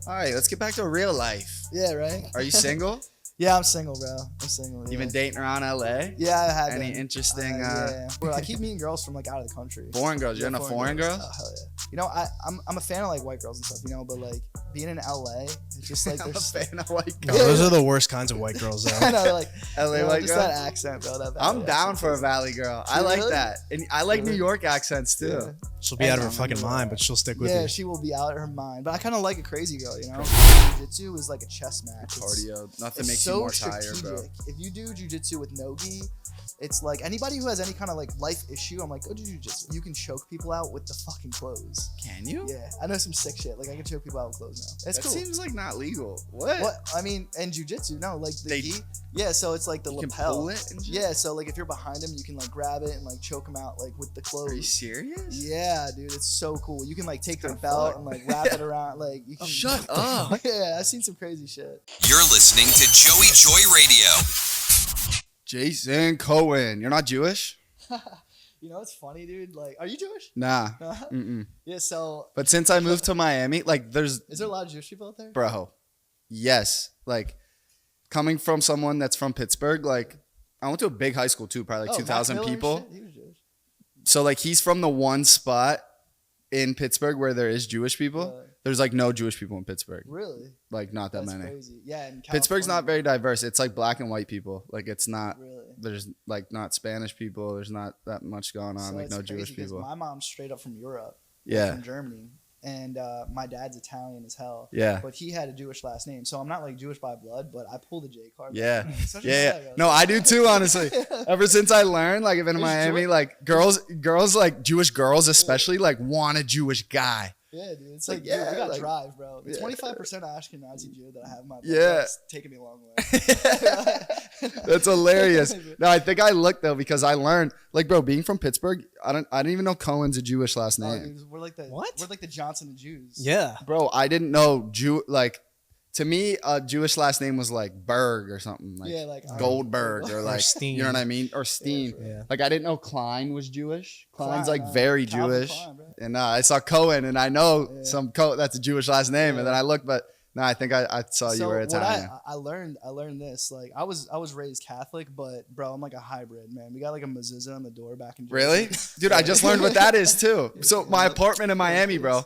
All right, let's get back to real life. Yeah, right? Are you single? Yeah, I'm single, bro. I'm single. Yeah. You been dating around LA? Yeah, I have. Any interesting? Yeah. Bro, I keep meeting girls from like out of the country. Foreign girls. You're into foreign girls? Oh, hell yeah. You know, I'm a fan of like white girls and stuff, you know, but like being in LA, it's just like I'm a there's fan of white No, girls. those are the worst kinds of white girls, though. I know, like LA you know, white just girl? that accent, bro. That I'm valley down accent for a is- valley girl. I like Really? that, and I like New Really? York accents too. Yeah. She'll be out of her Yeah, fucking mind, but she'll stick with Yeah, you. she will be out of her mind. But I kind of like a crazy girl, you know? Jiu-jitsu is like a chess match. Cardio, nothing It's makes so you more tired, bro. If you do jiu-jitsu with no-gi, it's like anybody who has any kind of like life issue, I'm like, go do jiu-jitsu. You can choke people out with the fucking clothes. Can you? Yeah, I know some sick shit. Like I can choke people out with clothes now. It's That cool. seems like not legal. What? What I mean, and jiu-jitsu, no, like the They- gi. Yeah, so it's like the You can lapel. pull it and shit? Yeah, so like if you're behind him, you can like grab it and like choke him out like with the clothes. Are you serious? Yeah, dude, it's so cool. You can like take their the belt fuck? and like wrap it around. Like you can. Shut up. Yeah, I've seen some crazy shit. You're listening to Joey Joy Radio. Jason Cohen. You're not Jewish? You know, it's funny, dude. Like, are you Jewish? Nah. No? Mm-mm. Yeah. So, But since I moved to Miami, like, there's, is there a lot of Jewish people out there? bro, yes. Like, coming from someone that's from Pittsburgh, like, I went to a big high school too, probably like Oh, 2,000 Max Miller and people. shit? He was Jewish. So, like, he's from the one spot in Pittsburgh where there is Jewish people. There's, like, no Jewish people in Pittsburgh. Really? Like, not that That's many. crazy. Yeah. In Pittsburgh's not California, very diverse. It's like black and white people. Like, it's not, Really. there's, like, not Spanish people. There's not that much going on. So Like, it's no crazy Jewish 'cause people. My mom's straight up from Europe. Yeah. From Germany. And my dad's Italian as hell. Yeah. But he had a Jewish last name. So I'm not like Jewish by blood, but I pulled the J card. Yeah. Such a Yeah. flag, I was No, like- I do too, honestly. Ever since I learned, like, if in Is Miami, Jewish- like, girls, like, Jewish girls especially, like, want a Jewish guy. Yeah, dude. It's Like, like, dude, yeah, I got like- drive, bro. The Yeah. 25% Ashkenazi Jew that I have in my blood, Yeah. that's taking me a long way. That's hilarious. No, I think I looked, though, because I learned, like, bro, being from Pittsburgh, I didn't even know Cohen's a Jewish last Oh, name. dude, we're like the What? We're like the Johnson of Jews. Yeah. Bro, I didn't know like, to me, a Jewish last name was like Berg or something. Like, Yeah, like Goldberg or like, Steen. you know what I mean? Or Steen. sure. Yeah. Like, I didn't know Klein was Jewish. Klein's Klein, like very Calvin Jewish. Klein, bro. And I saw Cohen, and I know Yeah. that's a Jewish last name. And then Yeah. I looked, but no, I think I saw you were what Italian. I learned this. Like I was raised Catholic, but bro, I'm like a hybrid, man. We got like a mezuzah on the door back in Jersey. Really? Dude, I just learned what that is too. So my apartment in Miami, bro,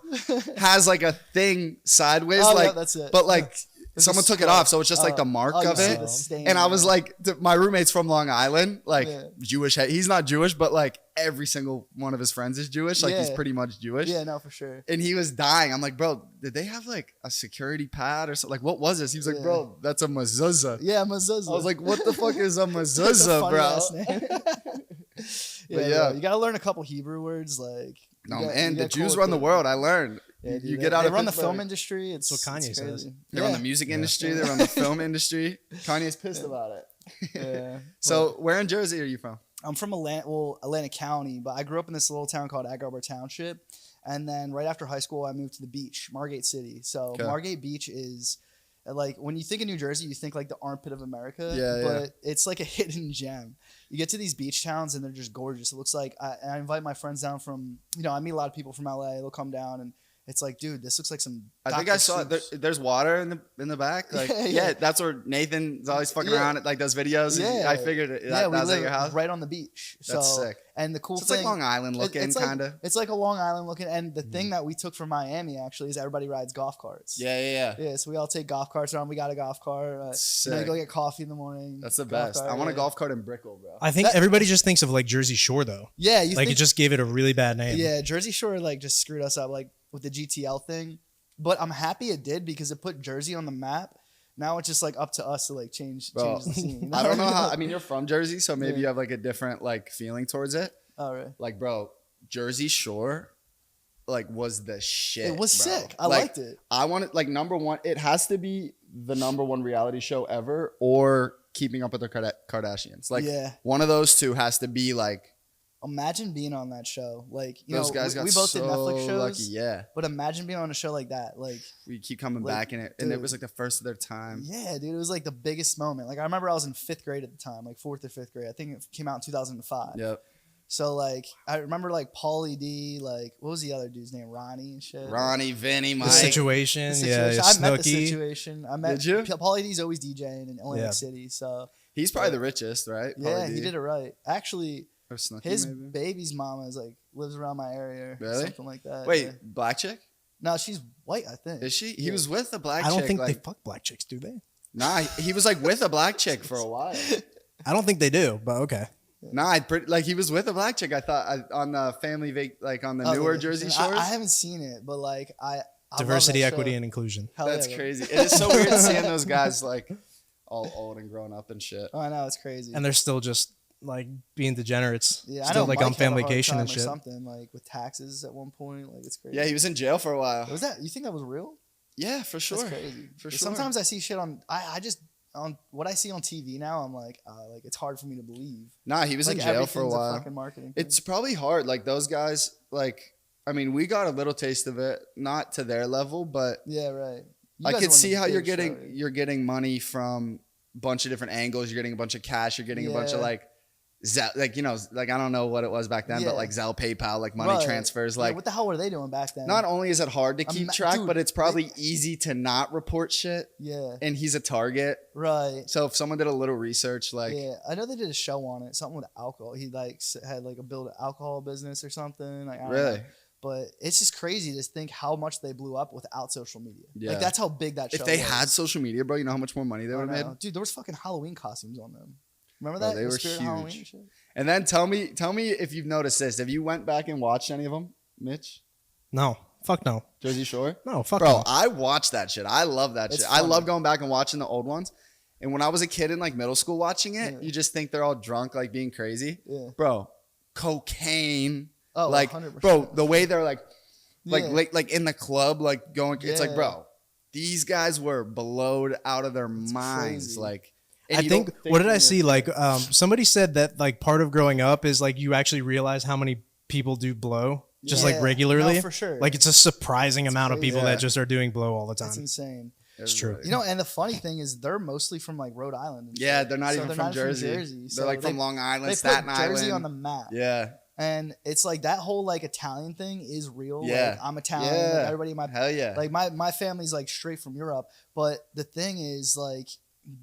has like a thing sideways, Oh, like, yeah, that's it. but like It's someone a took it skull. off, so it's just like the mark Oh, you of see it. the stain, And I was yeah. like, my roommate's from Long Island, like Yeah. Jewish. He's not Jewish, but like every single one of his friends is Jewish. Like he's Yeah. pretty much Jewish. yeah, no, for sure. And he was dying. I'm like, bro, did they have like a security pad or something? Like, what was this? He was like, Yeah. bro, that's a mezuzah. Yeah, mezuzah. I was like, what the fuck is a That's a mezuzah, funny bro? ass name. But yeah, yeah. bro, you gotta learn a couple Hebrew words, like. No, you got- man, you the got Jews cool run the with world. I learned. Yeah, dude, you they- get out they of run the Pittsburgh. film industry. It's That's what Kanye it's says. crazy. They run the music industry. They run the film industry. Kanye's pissed about it. Yeah. So, where in Jersey are you from? I'm from Atlantic County, but I grew up in this little town called Egg Harbor Township. And then right after high school, I moved to the beach, Margate City. So Okay. Margate Beach is like, when you think of New Jersey, you think like the armpit of America. Yeah, But it's like a hidden gem. You get to these beach towns and they're just gorgeous. It looks like, I invite my friends down from, I meet a lot of people from LA. They'll come down and it's like, dude, this looks like some. I think Dr. I saw Seuss. there's water in the back. Like, Yeah, yeah, yeah. that's where Nathan's always fucking Yeah. around at like those videos. Yeah. I figured it. Yeah, That we was at live your house. right on the beach. That's so, sick. And the cool So it's thing, like Long Island looking, it's like- kind of. It's like a Long Island looking, and the thing that we took from Miami actually is everybody rides golf carts. Yeah. Yeah, so we all take golf carts around. We got a golf cart. You Sick. go get coffee in the morning. That's the golf best. cart, I want a yeah. golf cart in Brickell, bro. I think That- everybody just thinks of like Jersey Shore though. Yeah, you Like think, it just gave it a really bad name. yeah, Jersey Shore like just screwed us up like with the GTL thing. But I'm happy it did because it put Jersey on the map. Now it's just like up to us to like change Bro, the scene. I don't know how. I mean, you're from Jersey, so maybe Yeah. you have like a different like feeling towards it. All right. Like, bro, Jersey Shore, like, was the shit. It was bro. sick. I Like, liked it. I want it like number one. It has to be the number one reality show ever, or Keeping Up with the Kardashians. Like, Yeah. one of those two has to be like. Imagine being on that show. Like, Those guys got we both so did Netflix shows. lucky. Yeah, But imagine being on a show like that. Like, we keep coming Like, back in it, and it dude. was like the first of their time. yeah, dude, it was like the biggest moment. Like, I remember I was in 5th grade at the time, like 4th or 5th grade. I think it came out in 2005. Yep. So like I remember like Paulie D, like what was the other dude's name? Ronnie and shit. Ronnie, Vinny, Mike. The situation, yeah, I met the Snooki. situation. I met Did you? Paulie D's always DJing in Atlantic Yeah. City, so He's probably the richest, right? yeah, Pauly he D. did it right. Actually, Or Snooki, his maybe? baby's mama is like lives around my area, or Really? something like that. Wait, yeah. black chick? No, she's white, I think. Is she? He Yeah. was with a black I chick. don't think like, they fuck black chicks, do they? Nah, he was like with a black chick for a while. I don't think they do, but okay. Nah, like he was with a black chick. I thought on the like on the newer Jersey Shores. I haven't seen it, but like I love Diversity, that equity, show. and inclusion. Hell That's yeah, crazy. It is so weird seeing those guys like all old and grown up and shit. Oh, I know, it's crazy. And they're still just like being degenerates. Yeah, I still know like Mike on had a hard vacation time and or shit. something like with taxes at one point. Like it's crazy. Yeah, he was in jail for a while. Was that? You think that was real? Yeah, for sure. That's crazy. For sure. Sometimes I see shit on. I just on what I see on TV now. I'm like it's hard for me to believe. Nah, he was Like in jail for a everything's while. fucking marketing thing. It's probably hard. Like those guys, like I mean, we got a little taste of it, not to their level, but yeah, right. You I guys could were on see the how you're big show, getting right? you're getting money from a bunch of different angles. You're getting a bunch of cash. You're getting a bunch of Yeah. like like like I don't know what it was back then, Yeah. but like Zelle, PayPal, like money Right. transfers. Yeah, Like what the hell were they doing back then? not only is it hard to keep track, dude, but it's probably easy to not report shit. Yeah, And he's a target. right. So if someone did a little research, like Yeah, I know they did a show on it, something with alcohol. He like had like a build alcohol business or something. Like, I don't really, know. But it's just crazy to think how much they blew up without social media. Yeah. Like that's how big that show if they was. had social media, bro, you know how much more money they I would have know. made. Dude, there was fucking Halloween costumes on them. Remember Bro, that? they The were Spirit huge. Halloween and shit? And then tell me if you've noticed this. Have you went back and watched any of them, Mitch? No, fuck no. Jersey Shore? No, fuck Bro, no. I watch that shit. I love that It's shit. I funny. love going back and watching the old ones. And when I was a kid in like middle school watching it, Yeah. you just think they're all drunk, like being crazy. Yeah. Bro, cocaine. Oh, like, 100%. bro, the way they're like Yeah. like in the club, like going, it's like, Yeah. bro, these guys were blowed out of their minds. crazy. Like, and I you think, don't what did when I you're- see? Like, somebody said that like part of growing up is like you actually realize how many people do blow just like Yeah. regularly. No, for sure. Like it's a surprising amount of crazy. people Yeah. that just are doing blow all the That's time. insane. It's true. Everybody. You know, and the funny thing is they're mostly from like Rhode Island. And Yeah, shit. they're not So even from Jersey. They're so like from they- Long Island, They Staten put Jersey Island. on the map. Yeah. And it's like that whole like Italian thing is real. Yeah. Like, I'm Italian. Yeah. Like, everybody in my Hell yeah. like my family's like straight from Europe. But the thing is like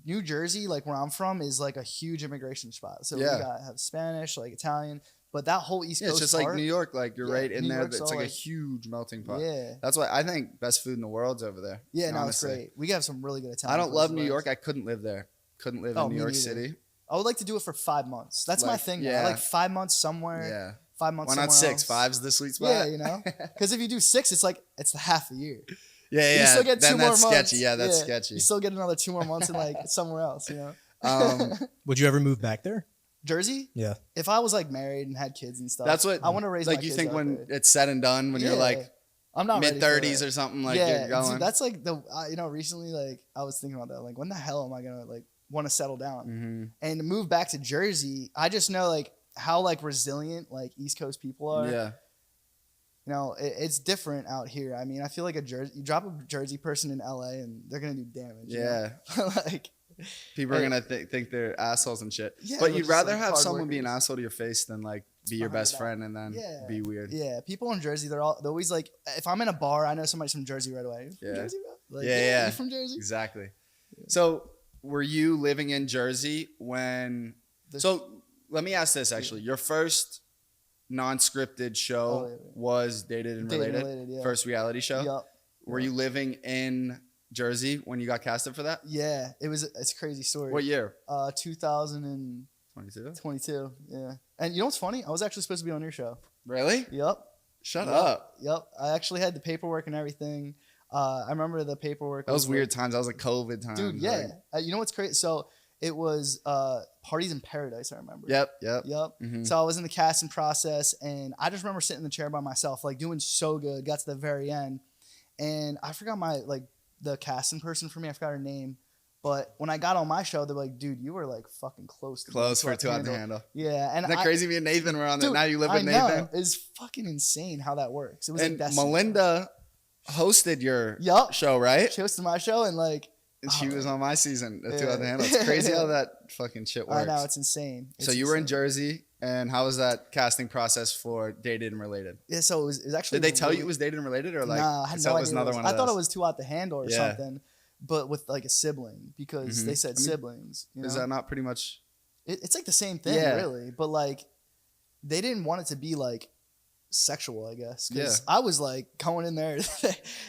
New Jersey, like where I'm from, is like a huge immigration spot. So Yeah. we have Spanish, like Italian, but that whole East Yeah, Coast it's just like part, New York. Like you're Yeah, right in New there. York's It's all like a like- huge melting pot. Yeah. That's why I think best food in the world's over there. Yeah, no, it's honestly. great. We have some really good Italian. I don't love places New where York. it's- I couldn't live there. Couldn't live Oh, in New me York neither. City. I would like to do it for 5 months. That's my Like, thing. yeah. Yeah. Like 5 months somewhere. Yeah. 5 months. Why not somewhere 6? else. 5's the sweet spot. Yeah, you know, because if you do 6, it's like it's the half a year. Yeah, You yeah. still get then 2 more that's months. sketchy. Yeah, that's sketchy. You still get another 2 more months in like somewhere else. You know, Would you ever move back there? Jersey. Yeah. If I was like married and had kids and stuff, That's what I want to raise. Like my you kids think out when there. it's said and done, when you're Yeah. like I'm not mid ready for 30s that. or something, like yeah, you're going. dude, that's like the recently like I was thinking about that. Like when the hell am I gonna like want to settle down Mhm. and to move back to Jersey? I just know like how like resilient like East Coast people are. Yeah. You know, it's different out here. I mean, I feel like you drop a Jersey person in LA and they're gonna do damage. you know? Yeah. like People are Hey. gonna think they're assholes and shit. Yeah, but we're you'd just, rather like, have hard someone be an workers. asshole to your face than like be your best 100%. friend and then Yeah. be weird. yeah, people in Jersey, they're always like, if I'm in a bar, I know somebody's from Jersey right away. You from Yeah. Jersey, bro? Like, Yeah. You from Jersey? Exactly. So were you living in Jersey when The- so let me ask this actually. Your first non-scripted show Oh, yeah. was Dated and Dated and Related, Related, yeah. first reality show. Yup. Were you living in Jersey when you got casted for that? Yeah, it's a crazy story. What year? 2022. 22. Yeah. And you know what's funny? I was actually supposed to be on your show. Really? Yep. Shut Yep. up. Yep. I actually had the paperwork and everything. I remember the paperwork. That was like- weird times. That was like COVID times. Dude, yeah. You know what's crazy? So it was Parties in Paradise, I remember. Yep. Yep. Mhm. So I was in the casting process and I just remember sitting in the chair by myself, like doing so good, got to the very end. And I forgot the casting person for me, I forgot her name. But when I got on my show, they're like, dude, you were like fucking close to Close being for Two on the Handle. Yeah. And Isn't that crazy? Me and Nathan were on there. Dude, Now you live I with know. Nathan. It's fucking insane how that works. It was And like destiny. Melinda hosted your Yup. show, right? She hosted my show and like And she was on my season of Two Yeah. on the Handle. It's crazy how that fucking shit I works. know, it's insane. So It's you were in insane. Jersey. And how was that casting process for Dated and Related? Yeah, so it was actually. Did they tell you it was Dated and Related, or like Nah, I had that no was idea. another one of I thought those? it was Too Out to Handle or Yeah. something, but with like a sibling because they said siblings. You know? Is that not pretty much? It's like the same thing, Yeah. really, but like they didn't want it to be like sexual, I guess. Because Yeah. I was like going in there,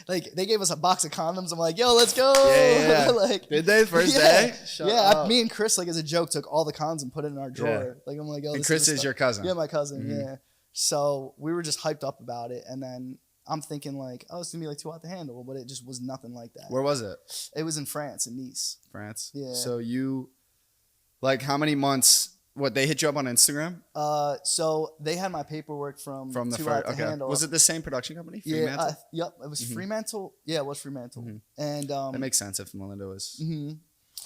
like they gave us a box of condoms. I'm like, yo, let's go. Yeah. Like, Did they first yeah, day? Shut up. Me and Chris, like as a joke, took all the condoms and put it in our drawer. Like I'm like, yo, And this Chris the is stuff. your cousin. Yeah, my cousin. Mhm. Yeah. So we were just hyped up about it, and then I'm thinking like, oh, it's gonna be like Too Out to Handle, but it just was nothing like that. Where was it? It was in France, in Nice. France. Yeah. So you, like, how many months? What, they hit you up on Instagram So they had my paperwork from from the Too first? Out to Handle. Was it the same production company? Yeah, Fremantle? yep. It was Fremantle. Yeah, it was Fremantle. Mhm. And That makes sense if Melinda was. mhm.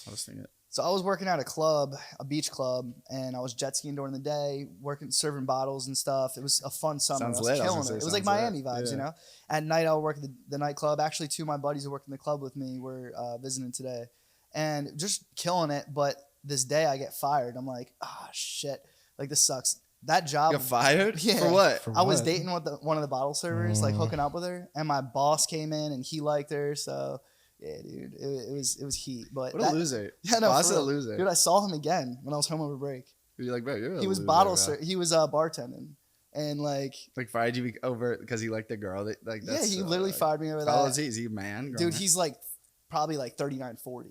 I was thinking. So I was working at a club, a beach club, and I was jet skiing during the day, serving bottles and stuff. It was a fun summer. Sounds I was lit. I was killing gonna say, it. It was like sounds Miami lit. vibes, you Yeah. know. At night, I would work at the nightclub. Actually, two of my buddies who worked in the club with me were visiting today, and just killing it. But this day, I get fired. I'm like, ah, shit. Like this sucks. That job. You got fired? Yeah. For what? For I was what? dating with one of the bottle servers, like hooking up with her, and my boss came in and he liked her. So yeah, dude, it was heat. But What a loser. Yeah, no, Boss for is a real. loser. Dude, I saw him again when I was home over break. You're like, bro, you're a He was loser, bro. he was bartending, and like Like, fired you over because he liked the girl. Like, yeah, that's he so, literally like, fired me over How old is that. he? Is he a man? Dude, Grown he's like probably like 39, 40.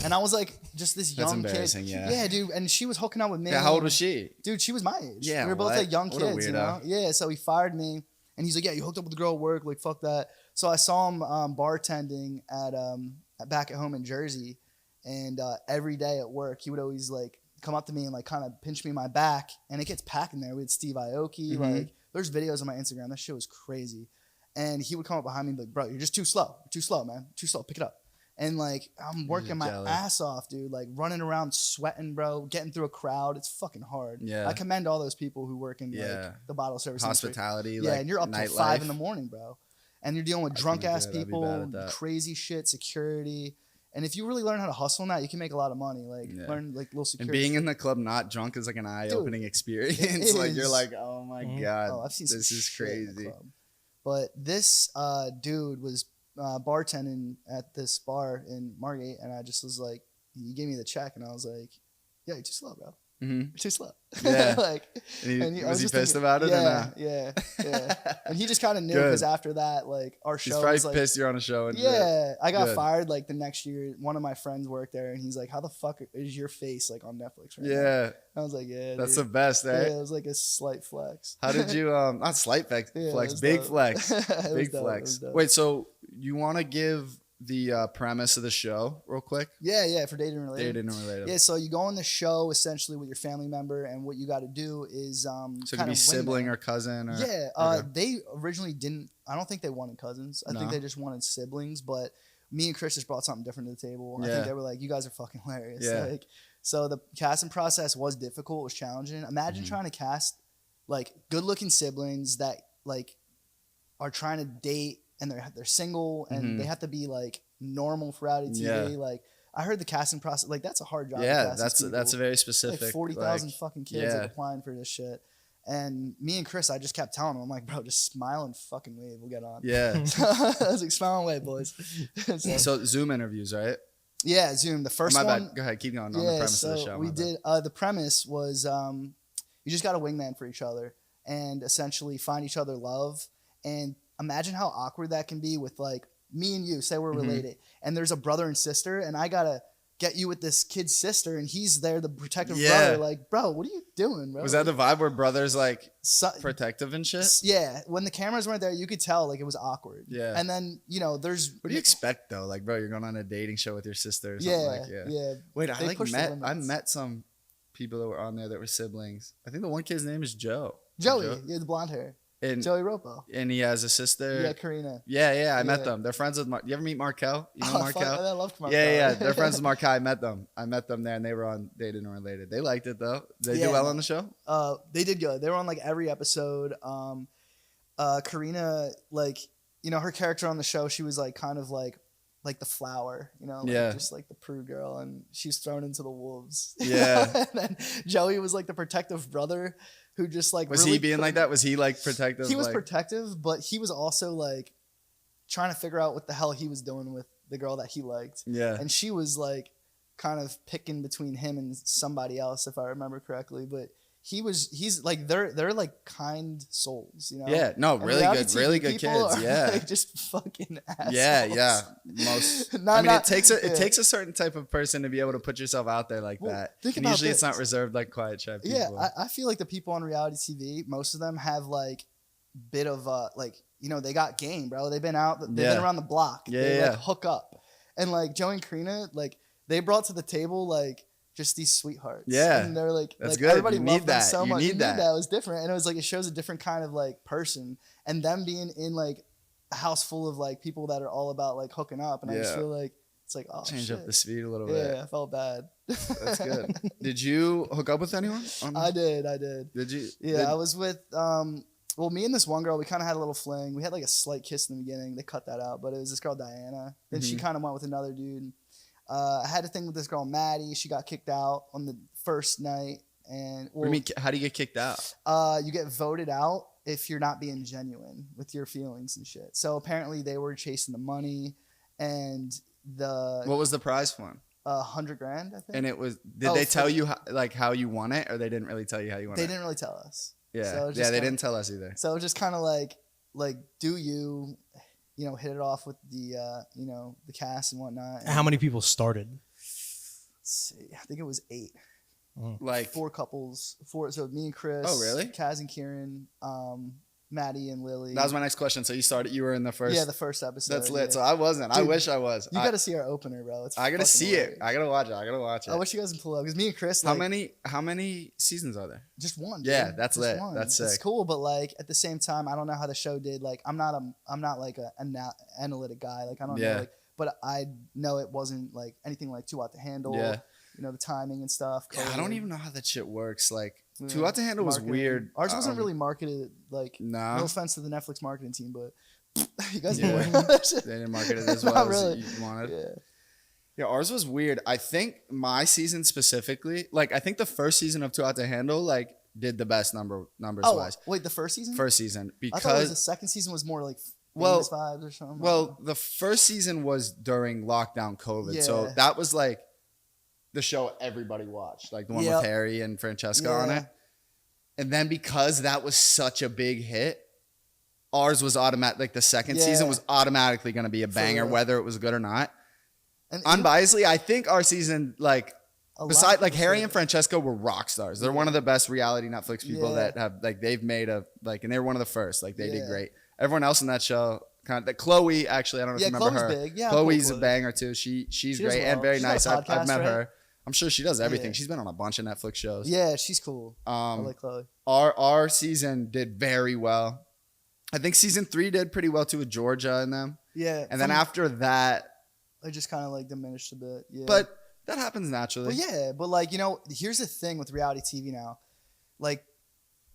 And I was like just this That's young kid. embarrassing, yeah. Yeah, dude, and she was hooking up with me. man? Yeah, how old was she? Dude, she was my age. Yeah, we were both what? like young What a kids, you weirdo. know. Yeah, so he fired me, and he's like, "Yeah, you hooked up with the girl at work, like fuck that." So I saw him bartending at back at home in Jersey, and every day at work, he would always like come up to me and like kind of pinch me in my back, and it gets packed in there. We had Steve Aoki, like there's videos on my Instagram. That shit was crazy, and he would come up behind me and be like, "Bro, you're just too slow, man, too slow. Pick it up." And like I'm working my jealous. ass off, dude. Like running around, sweating, bro. Getting through a crowd, it's fucking hard. Yeah. I commend all those people who work in Yeah. like the bottle service industry. Hospitality, Yeah, like, and you're up till nightlife. 5 a.m, bro. And you're dealing with I drunk couldn't ass do it. I'd be bad people, at that. crazy shit, security. And if you really learn how to hustle in that, you can make a lot of money. Like Yeah. learn like little And security. being in the club not drunk is like an eye-opening experience. it Like, you're is. like, oh my god, Oh, I've seen some this is shit in the crazy. club. But this dude was bartending at this bar in Margate, and I just was like, he gave me the check, and I was like, "Yeah, you're too slow, bro. Mm-hmm. You're too slow." Yeah. like, And I was he just pissed thinking- about it? Yeah, or yeah. And he just kind of knew Good. because after that, like our He's show probably was like, pissed you're on a show. And shit. yeah, I got Good. fired like the next year. One of my friends worked there, and he's like, "How the fuck is your face like on Netflix right now?" Yeah, I was like, "Yeah, that's dude." the best, eh? Yeah, it was like a slight flex. How did you not slight flex, Yeah, it flex was big dope. flex, It was big dope, it flex. was dope. Wait, so you want to give the premise of the show real quick? Yeah, for dating and related. Dating and related. Yeah, so you go on the show essentially with your family member, and what you got to do is So it could kind be of sibling or cousin or yeah. okay. They originally didn't. I don't think they wanted cousins. I think No? they just wanted siblings. But me and Chris just brought something different to the table. I Yeah. think they were like, "You guys are fucking hilarious." Yeah. Like, so the casting process was difficult. It was challenging. Imagine Mhm. trying to cast like good-looking siblings that like are trying to date and they're single and Mhm. they have to be like normal for reality TV. Yeah. Like I heard the casting process. Like that's a hard job. to Yeah, cast these that's a people. very specific. Like 40,000 like, fucking kids yeah. like applying for this shit. And me and Chris, I just kept telling him, I'm like, bro, just smile and fucking wave. We'll get on. Yeah. I was like, smile and wave, boys. So, So Zoom interviews, right? yeah, Zoom. The first my one. bad. Go ahead, keep going on the Yeah, premise so of the show. we my bad. did. The premise was you just got a wingman for each other and essentially find each other love. And imagine how awkward that can be with like me and you, say we're Mhm. related, and there's a brother and sister, and I gotta get you with this kid's sister, and he's there, the protective Yeah. brother. Like, bro, what are you doing, bro? Was that the vibe where brothers like So, protective and shit? yeah, when the cameras weren't there, you could tell like it was awkward. Yeah. And then there's What do you expect though? Like, bro, you're going on a dating show with your sister or something yeah, like yeah. Wait, I They like push the I limits. met some people that were on there that were siblings. I think the one kid's name is Joe. Joey, Joe? yeah, the blonde hair. And Joey Ropo. and he has a sister. Yeah, Karina. Yeah, I met Yeah. them. They're friends with You ever meet Markel? You know Oh, Markel? fuck, I love Markel. Yeah. They're friends with Markel. I met them there, and they were on Dated and Related. They liked it though. Did they Yeah, do well no. on the show? They did good. They were on like every episode. Karina, like her character on the show, she was like kind of like like the flower, like Yeah. just like the prude girl, and she's thrown into the wolves. Yeah. And then Joey was like the protective brother who just like Was really he being like that? Was he like protective? He was like, protective, but he was also like trying to figure out what the hell he was doing with the girl that he liked. Yeah. And she was like kind of picking between him and somebody else, if I remember correctly. But he's like they're like kind souls, Yeah, no, And really reality good, really TV good people kids. are, Yeah, like, just fucking assholes. yeah. Most. It takes a certain type of person to be able to put yourself out there like that. Think And about usually, it's not this. reserved like quiet shy people. Yeah, I feel like the people on reality TV, most of them have like bit of like they got game, bro. They've been out, they've been around the block. Yeah, they yeah. like hook up, and like Joey and Karina, like they brought to the table like just these sweethearts. Yeah, and they're like that's like good. everybody You loved need them that. so You much. need You that. It was different, and it was like it shows a different kind of like person, and them being in like a house full of like people that are all about like hooking up, and I just Yeah. feel like it's like Change shit. up the speed a little bit. Yeah, I felt bad. That's good. Did you hook up with anyone? I did. Did you? Yeah, I was with well, me and this one girl, we kind of had a little fling. We had like a slight kiss in the beginning. They cut that out, but it was this girl Diana. Then she kind of went with another dude. I had a thing with this girl Maddie. She got kicked out on the first night, and What do you mean? How do you get kicked out? you get voted out if you're not being genuine with your feelings and shit. So apparently they were chasing the money, and What was the prize fund? $100,000, I think. And it was. Did they tell you how you won it, or they didn't really tell you how you won They it? didn't really tell us. Yeah, So yeah. just They kinda- didn't tell us either. So just kind of like do you hit it off with the the cast and whatnot. And How many people started? let's see, I think it was 8, Like 4 couples, 4. So me and Chris. Oh, really? Kaz and Kieran, Maddie and Lily. that was my next question. So you were in the first. Yeah, the first episode. That's lit. yeah. So I wasn't. I Dude, wish I was. You got to see our opener, bro. It's I gotta fucking see it. hilarious. I gotta watch it. I wish you guys can pull up because me and Chris. How like, many seasons are there? Just one. Yeah, dude. that's Just lit. one. That's It's sick. cool, but like at the same time, I don't know how the show did. Like I'm not like an analytic guy. Like I don't Yeah. know. Like, but I know it wasn't like anything like Too Hot to Handle. Yeah. The timing and stuff. Yeah, I don't coding. even know how that shit works. Like Yeah. Too Hot to Handle was Marketing. weird. Ours wasn't really marketed like. No. No offense to the Netflix marketing team, but you guys Yeah. didn't work on that shit. They didn't market it as Not well really. as you wanted. Yeah. Yeah, ours was weird. I think my season specifically, like I think the first season of Too Hot to Handle, like did the best numbers Oh wise. wait, the first season. First season I thought it was the because second season was more like Well- famous vibes or something. well, the first season was during lockdown COVID, so Yeah. that was like the show everybody watched, like the one Yep. with Harry and Francesca on Yeah. it. And then because that was such a big hit, ours was automatic. Like the second season Yeah. was automatically going to be a For banger, real. whether it was good or not. And Unbiasedly, I think our season, like, a lot besides, of like people Harry say and that. Francesca were rock stars. They're one of the best reality Netflix people Yeah. that have, like, they've made a, like, and they were one of the first. Like, they did Yeah. great. Everyone else in that show, Chloe, actually, I don't know if Yeah, you remember Chloe's her. big. Yeah, Chloe's cool, a banger too. She's She does great and well. very She's got nice. a I've podcast, met right? her. I'm sure she does everything. Yeah. She's been on a bunch of Netflix shows. Yeah, she's cool. I Um, like Chloe. our season did very well. I think season 3 did pretty well too with Georgia and them. Yeah, And then after that, it just kind of like diminished a bit. Yeah, but that happens naturally. well, yeah, but like here's the thing with reality TV now, like,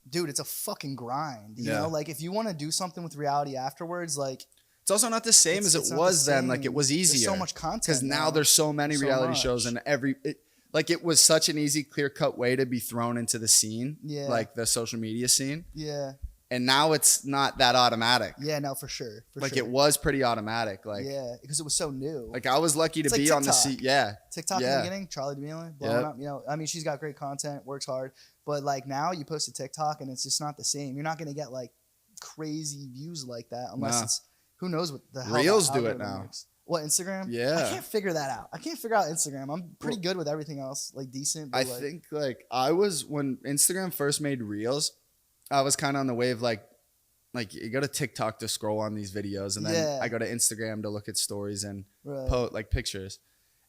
dude, it's a fucking grind. You Yeah. know, like if you want to do something with reality afterwards, like It's also not the same as it's it not was the then. Like same. it was There's easier. so much content because now there's so many So reality much. shows and like it was such an easy, clear cut way to be thrown into the scene, Yeah. like the social media scene. Yeah, And now it's not that automatic. yeah, no, for sure. Like sure. it was pretty automatic. Like yeah, because it was so new. like I was lucky to It's like be on the TikTok. seat. Yeah. TikTok in Yeah. the beginning, Charlie D'Amelio, blowing Yep. up. I mean, she's got great content, works hard, but like now you post a TikTok and it's just not the same. You're not gonna get like crazy views like that unless Nah. it's who knows what the hell. Reels that do it algorithm now. works. What, Instagram? Yeah. I can't figure that out. I can't figure out Instagram. I'm pretty good with everything else, like decent. But I like, think like I was when Instagram first made Reels, I was kind of on the wave like you go to TikTok to scroll on these videos, and then Yeah. I go to Instagram to look at stories and right. post like pictures.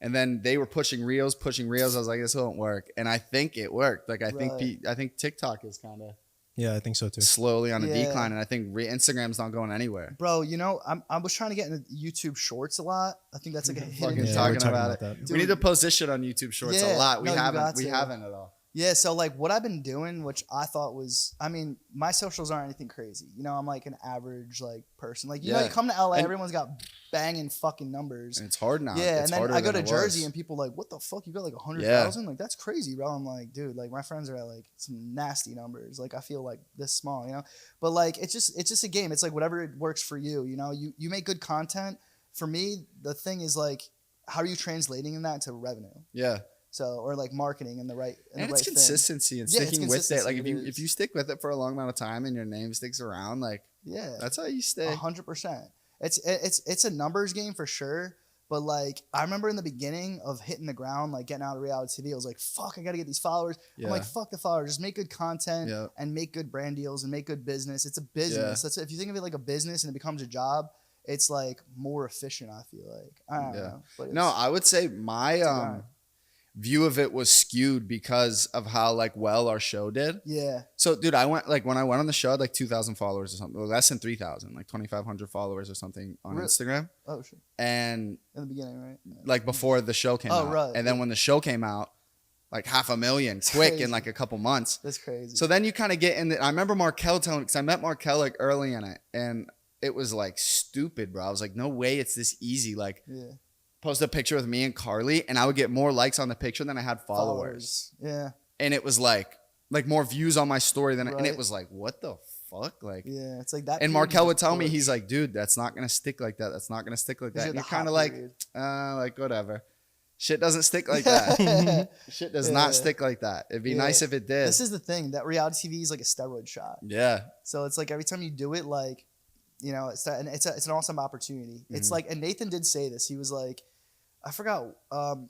And then they were pushing reels. I was like, this won't work, and I think it worked. Like I think TikTok is kind of Yeah, I think so too. slowly on a Yeah. decline, and I think Instagram's not going anywhere. Bro, I was trying to get into YouTube Shorts a lot. I think that's like a hidden Fucking Yeah, gem. talking we're talking about about it. that. We need to post this shit on YouTube Shorts Yeah, a lot. We no, you haven't. got We to. haven't at all. Yeah, so like what I've been doing, which I thought was, I mean, my socials aren't anything crazy. You know, I'm like an average like person. Like you know, you come to LA, And- everyone's got banging fucking numbers. And it's hard now. Yeah, It's and then harder I go than to it Jersey was. and people like, what the fuck? You got like 100,000? Like that's crazy, bro. I'm like, dude, like my friends are at like some nasty numbers. Like I feel like this small, you know. But like it's just a game. It's like whatever works for you. You know, you make good content. For me, the thing is like, how are you translating that to revenue? Yeah. So or like marketing and the right And right it's consistency and Yeah, it's sticking with it. Like consistency, if you stick with it for a long amount of time and your name sticks around, like Yeah, that's how you stay. 100%. It's a numbers game for sure. But like I remember in the beginning of hitting the ground, like getting out of reality TV, I was like, "Fuck, I gotta get these followers." Yeah. I'm like, "Fuck the followers, just make good content Yeah. and make good brand deals and make good business." It's a business. That's if you think of it like a business and it becomes a job, it's like more efficient. I feel like I don't know. But No, I would say my grind. view of it was skewed because of how like well our show did. yeah, So, dude, I went like when I went on the show, I had like 2,000 followers or something, or less than 3,000, like 2,500 followers or something on Really? Instagram. oh shit, And in the beginning, right? Yeah. like before the show came out, right. and then when the show came out, like 500,000 quick crazy. in like a couple months. That's crazy. So then you kind of get in the. I remember Markel telling, because I met Markel like early in it, and it was like stupid, bro. I was like, no way, it's this easy. Like, yeah, post a picture with me and Carly, and I would get more likes on the picture than I had followers. Yeah, And it was like more views on my story than, and Right. it was like, what the fuck, like. yeah. It's like that. And period Markel is would tell me, torch. he's like, dude, that's not gonna stick like that. That's not gonna stick like that. You're And the you're kind of hot like, period. like whatever. Shit doesn't stick like that. Shit does Yeah. not stick like that. It'd be Yeah. nice if it did. This is the thing that reality TV is like a steroid shot. Yeah. So it's like every time you do it, like, you know, it's an awesome opportunity. Mm-hmm. It's like, and Nathan did say this. He was like, I forgot.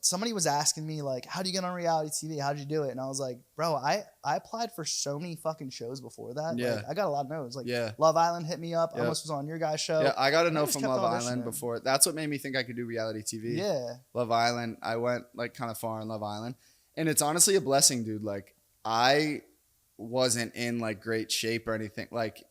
Somebody was asking me like, how do you get on reality TV? How did you do it? And I was like, bro, I applied for so many fucking shows before that. Yeah. Like, I got a lot of no's. Like, Yeah. Love Island hit me up. I Yep. almost was on your guys' show. Yeah, I got to know just from kept Love auditioning. Island before. That's what made me think I could do reality TV. Yeah. Love Island. I went like kind of far in Love Island. And it's honestly a blessing, dude. Like I wasn't in like great shape or anything. Like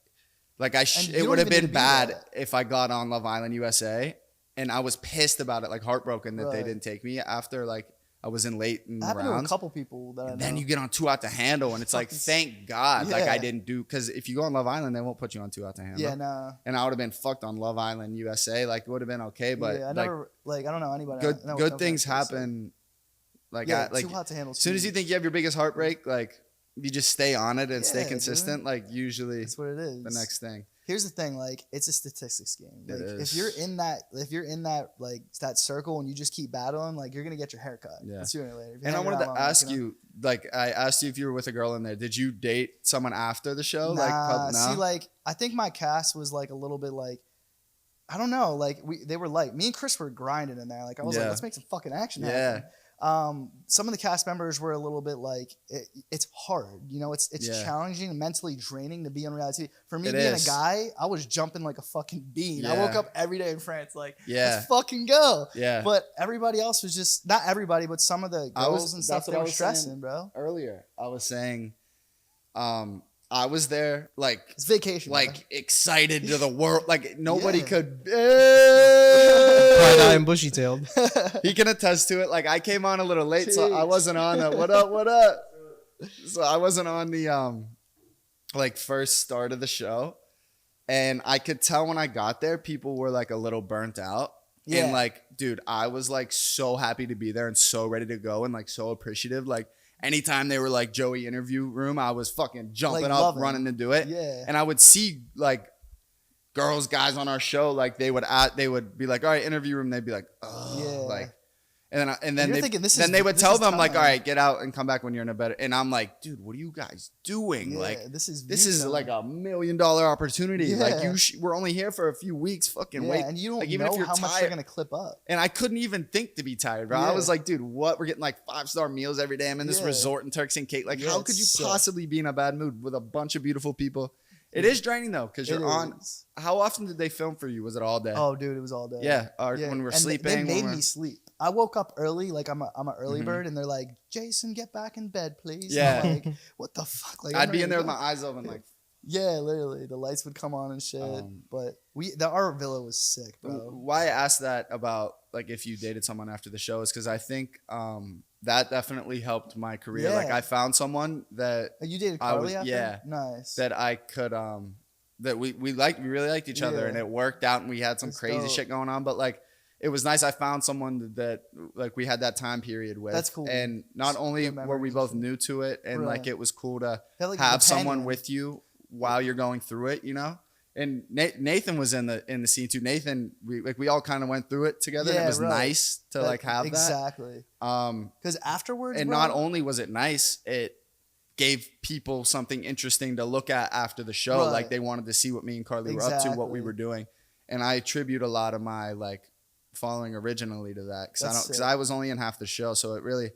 And you it don't would have even need been to be bad that. if I got on Love Island USA. And I was pissed about it, like heartbroken that they Right. didn't take me after like I was in late in It happened to a rounds. couple people that I know. And then you get on Two Out to Handle, and it's like, Fucking thank God, like Yeah. I didn't do, because if you go on Love Island, they won't put you on Two Out to Handle. yeah, nah. And I would have been fucked on Love Island USA. Like it would have been okay, but yeah, I like never, like, I don't know anybody. good I know- good know things guys, so- happen. Like Yeah, like too hot to handle. as soon as you think you have your biggest heartbreak, like you just stay on it and stay Yeah, consistent. Like usually that's what it is. the next thing. Here's the thing, like it's a statistics game. It Like is. if you're in that like that circle and you just keep battling, like you're gonna get your hair cut. Yeah. Sooner or later. If you And I hang wanted around to long enough, ask you, like I asked you if you were with a girl in there. Did you date someone after the show? Nah, no? see, like I think my cast was like a little bit like, I don't know, like they were like me and Chris were grinding in there. Like I was like, Yeah. let's make some fucking action Yeah. happen. Some of the cast members were a little bit like it's hard, you know, it's Yeah. challenging and mentally draining to be on reality TV. For me It being is. a guy, I was jumping like a fucking bean. I woke Yeah. up every day in France like, Yeah. let's fucking go. Yeah. But everybody else was just not everybody, but some of the I was- girls and stuff that's what they I were was stressing, saying. bro. Earlier, I was saying, I was there like It's vacation. bro. excited to the world. Like nobody Yeah. could. Bright-eyed and bushy-tailed. He can attest to it. Like I came on a little late, so I Jeez. wasn't on the what up, what up. So I wasn't on the like first start of the show, and I could tell when I got there, people were like a little burnt out. Yeah. And like, dude, I was like so happy to be there and so ready to go and like so appreciative. Like anytime they were like Joey interview room, I was fucking jumping Like, up, loving running to do it. Yeah. And I would see like girls, guys on our show, like they would be like, all right, interview room. They'd be like, oh, Yeah. like, and then you're they thinking, then they would this tell is them like, time. all right, get out and come back when you're in a better. And I'm like, dude, what are you guys doing? Yeah, Like, this is like $1 million opportunity. Like Yeah. we're only here for a few weeks. Fucking yeah, wait. and you don't like, even know if you're how much tired- they're gonna clip up. And I couldn't even think to be tired, bro. I Yeah. was like, dude, what? We're getting like 5-star meals every day. I'm in this Yeah. resort in Turks and Caicos. Like, Yeah, how could you it's sick. possibly be in a bad mood with a bunch of beautiful people? It is draining though, because you're It on. is. How often did they film for you? Was it all day? Oh, dude, it was all day. yeah, or Yeah, when we were and sleeping. They when made we're- me sleep. I woke up early, like I'm a early Mhm. bird, and they're like, "Jason, get back in bed, please." Yeah. I'm like, what the fuck? Like, I'd I'm be in ready there to with my go. eyes open, like, Yeah, literally, the lights would come on and shit. But our villa was sick, bro. Why I asked that about like if you dated someone after the show is because I think that definitely helped my career. Yeah. Like I found someone that You dated I Carly was- after? yeah. Nice. that I could that we really liked each other Yeah. and it worked out and we had some That's crazy dope. shit going on. But like it was nice. I found someone that like we had that time period with. That's cool. And not only Good were we memories. both new to it and like Right. it was cool to Felt like a have someone companion. with you while you're going through it, you know? And Nathan was in the scene too. Nathan, we all kind of went through it together. And Yeah, it was right. nice to like have exactly. that. Because afterwards, And bro, not only was it nice, it gave people something interesting to look at after the show. Right. Like they wanted to see what me and Carly were up to, what we Exactly. were doing. And I attribute a lot of my like following originally to that That's because sick. I was only in half the show, so it really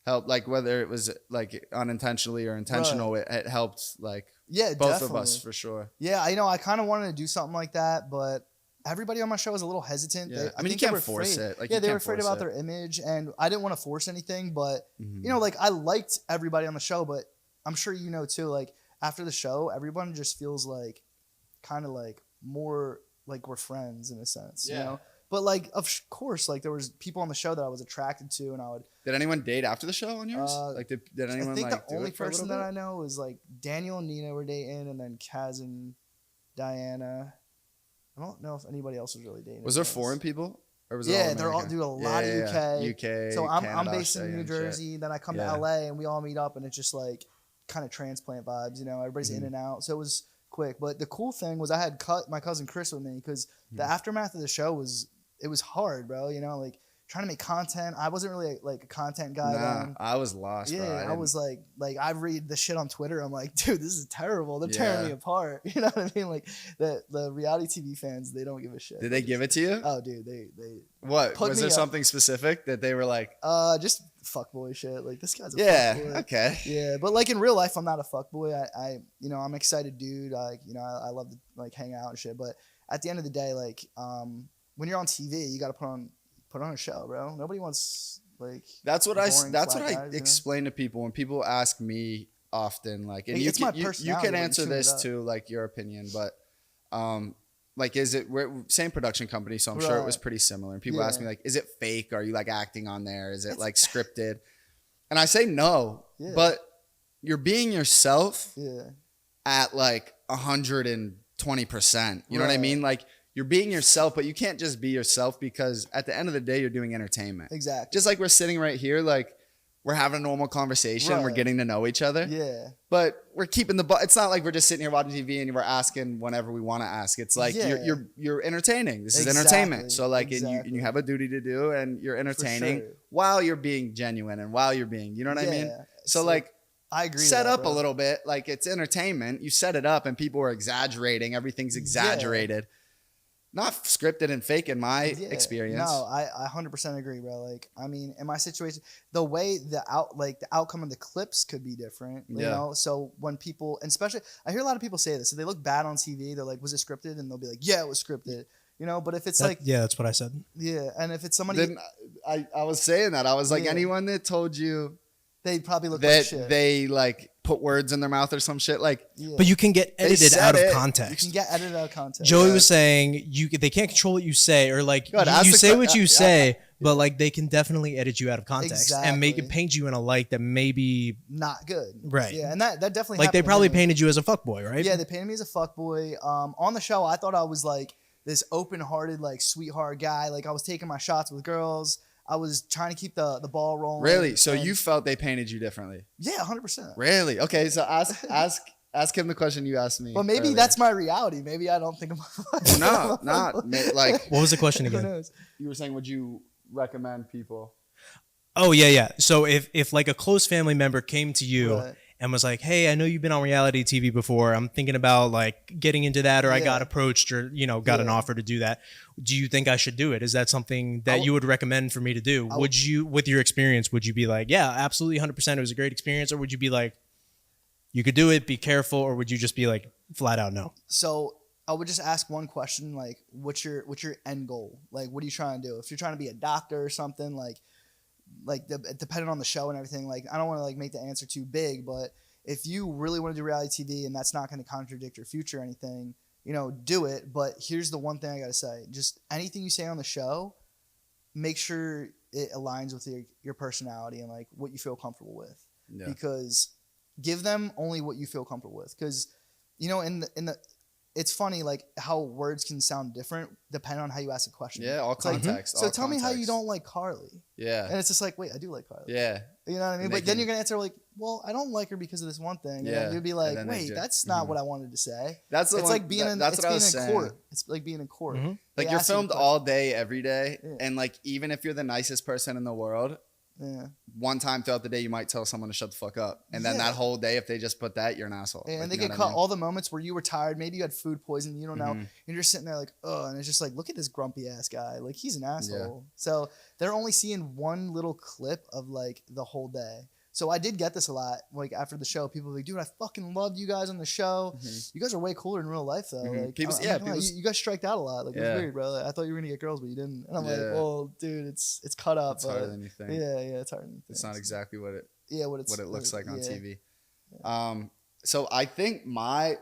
helped. Like whether it was like unintentionally or intentional, it helped like yeah, both definitely. of us for sure. Yeah, I kind of wanted to do something like that, but everybody on my show was a little hesitant. Yeah. I mean, you think they can't were force afraid. it. Like, yeah, you they were can't afraid force about it. their image, and I didn't want to force anything. But Mhm. you know, like I liked everybody on the show, but I'm sure you know too. Like after the show, everyone just feels like kind of like more like we're friends in a sense, you Yeah. know. But like, of course, like there was people on the show that I was attracted to, and I would. Did anyone date after the show on yours? Like did anyone I think like the do only it for a person little that bit? I know was like Daniel and Nina were dating, and then Kaz and Diana. I don't know if anybody else was really dating. Was there to be foreign honest. people? Or was it Yeah, all they're all American? do a lot of UK. UK. So I'm Canada, based in Australia New and shit. Jersey. Then I come Yeah. to LA, and we all meet up, and it's just like kind of transplant vibes. You know, everybody's in Mhm. and out, so it was quick. But the cool thing was I had my cousin Chris with me because the Mhm. aftermath of the show was hard, bro. You know, like trying to make content. I wasn't really like a content guy Nah, then. I was lost, bro. Yeah, I didn't- was like I read the shit on Twitter. I'm like, dude, this is terrible. They're tearing Yeah. me apart. You know what I mean? Like the reality TV fans, they don't give a shit. Did they give it to you? Oh, dude, they What? put Was me there up. something specific that they were like, just fuckboy shit. Like this guy's a yeah, fuckboy. okay. Yeah, but like in real life, I'm not a fuckboy. I you know, I'm an excited dude. I love to like hang out and shit. But at the end of the day, like when you're on TV, you got to put on a show, bro. Nobody wants like That's what boring that's flat what I guys, you know? explain to people when people ask me often, like, and It's my you personality, can like, answer tune it this up. too, like your opinion, but like, is it we're same production company, so I'm sure it was Right. pretty similar. And people ask Yeah. me like, is it fake? Are you like acting on there? Is it like scripted? And I say no, Yeah. but you're being yourself yeah, at like 120%. You know what I Right. mean? Like you're being yourself, but you can't just be yourself because at the end of the day, you're doing entertainment. exactly. Just like we're sitting right here, like we're having a normal conversation, we're Right. getting to know each other, Yeah, but we're keeping it's not like we're just sitting here watching TV and we're asking whenever we want to ask. It's like Yeah. you're entertaining. This is Exactly. entertainment. So like and you Exactly. have a duty to do and you're entertaining sure. while you're being genuine and while you're being, you know what I mean? Yeah. So like I agree. set with that, up bro. a little bit, like it's entertainment. You set it up and people are exaggerating. Everything's exaggerated. Not scripted and fake in my Yeah. experience. No, I 100% agree, bro. Like, I mean, in my situation, the way the outcome of the clips could be different, you Yeah. know? So when people, and especially, I hear a lot of people say this, if they look bad on TV, they're like, was it scripted? And they'll be like, yeah, it was scripted, you know? But if it's like, Yeah, that's what I said. yeah, and if it's somebody, Then I was saying that. I was like, Yeah. anyone that told you they probably look like that shit. they like put words in their mouth or some shit, like Yeah. But you can get They edited said out of it. You context. can get edited out of content. Joey Yeah. was saying they can't control what you say, or like Good, ask you the say que- what you yeah. say, but like they can definitely edit you out of context and make it Exactly. paint you in a light that maybe Not good. Right. Yeah, and that definitely like they happened to probably me. painted you as a fuckboy, right? Yeah, they painted me as a fuckboy. On the show, I thought I was like this open-hearted, like sweetheart guy. Like I was taking my shots with girls. I was trying to keep the ball rolling. really. So and- you felt they painted you differently. yeah, 100%. Really? Okay. So ask him the question you asked me. But maybe earlier. that's my reality. Maybe I don't think I'm. no, like What was the question Who again? knows? you were saying. Would you recommend people? Oh yeah. So if like a close family member came to you Right. and was like, "Hey, I know you've been on reality TV before. I'm thinking about like getting into that, or I Yeah. got approached, or got an Yeah. offer to do that. Do you think I should do it? Is that something that you would recommend for me to do? I Would you, with your experience, would you be like, yeah, absolutely, 100%, it was a great experience, or would you be like, you could do it, be careful, or would you just be like flat out no? So I would just ask one question, like, what's your end goal? Like, what are you trying to do? If you're trying to be a doctor or something, depending on the show and everything, like, I don't want to like make the answer too big, but if you really want to do reality TV and that's not going to contradict your future or anything, you know, do it. But here's the one thing I got to say. Just anything you say on the show, make sure it aligns with your personality and like what you feel comfortable with. Yeah. Because give them only what you feel comfortable with. Because, you know, in the it's funny like how words can sound different depending on how you ask a question. Yeah, all It's like, context. so all tell me how you context. don't like Carly. Yeah. And it's just like, wait, I do like Carly. Yeah. You know what I mean? And But they then can- you're gonna answer like, well, I don't like her because of this one thing. Yeah. And you'd be And like, then they wait, ju- that's not what I wanted to say. That's the It's one, like being in that's it's what I being was in saying. court. It's like being in court. Mhm. They Like you're ask you a filmed question. all day, every day, Yeah. and like even if you're the nicest person in the world, Yeah. one time throughout the day you might tell someone to shut the fuck up, and then Yeah. that whole day, if they just put that, you're an asshole. And Like, they you know get what cut I mean? all the moments where you were tired. Maybe you had food poisoning. You don't know. Mhm. And you're just sitting there like, oh, and it's just like, look at this grumpy ass guy. Like he's an asshole. So they're only seeing one little clip of like the whole day. So I did get this a lot. Like after the show, people were like, dude, I fucking loved you guys on the show. You guys are way cooler in real life though. Mhm. Like People- I'm yeah, not gonna lie, people- you guys striked out a lot. Like it Yeah. was weird, bro. Like, I thought you were gonna get girls, but you didn't. And I'm like, Yeah. well, dude, it's cut up. It's but harder than you think. yeah, it's harder than you think. It's not exactly what it what it looks like on yeah. TV. So I think my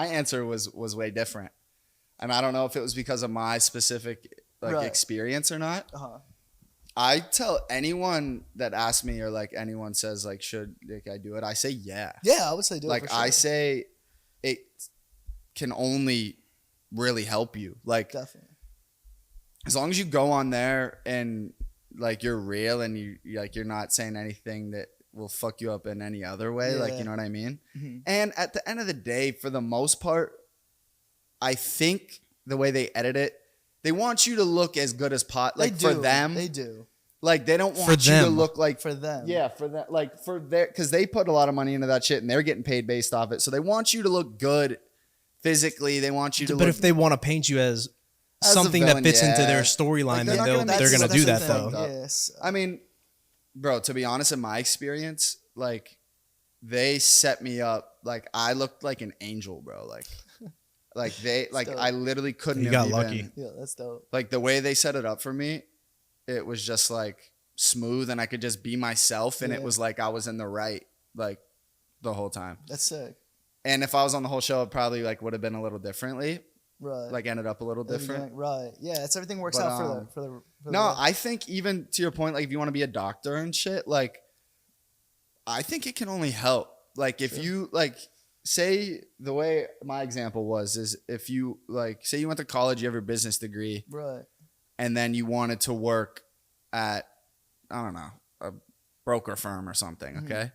answer was way different, and I don't know if it was because of my specific like Right. experience or not. Uh-huh. I tell anyone that asks me or like anyone says like should like I do it, I say yeah. Yeah, I would say do it Like for sure. I say it can only really help you. Like Definitely. as long as you go on there and like you're real and you like you're not saying anything that will fuck you up in any other way, like Yeah. you know what I mean? Mhm. And at the end of the day, for the most part, I think the way they edit it, they want you to look as good as like They for do. them. They do. Like they don't For want you to them. look like For them. yeah, for that, like for their, because they put a lot of money into that shit and they're getting paid based off it. So they want you to look good physically. They want you to But look. if they want to paint you as As a something villain, that fits into yeah. their storyline, Like, they're then not they're gonna gonna make do you that look though. fucked up. Yes. I mean, bro, to be honest, in my experience, like they set me up. Like I looked like an angel, bro. Like they, like dope. I literally couldn't. You have got even- lucky. Yeah, that's dope. Like the way they set it up for me, it was just like smooth, and I could just be myself, and it Yeah. was like I was in the right, like the whole time. That's sick. And if I was on the whole show, it probably like would have been a little differently. Right. Like ended up a little different. Right. Yeah, it's everything works But, out for the No, I think even to your point, like if you want to be a doctor and shit, like I think it can only help. Like if Sure. you like say the way my example was is if you like say you went to college, you have your business degree, right. and then you wanted to work at I don't know, a broker firm or something, Mhm. okay?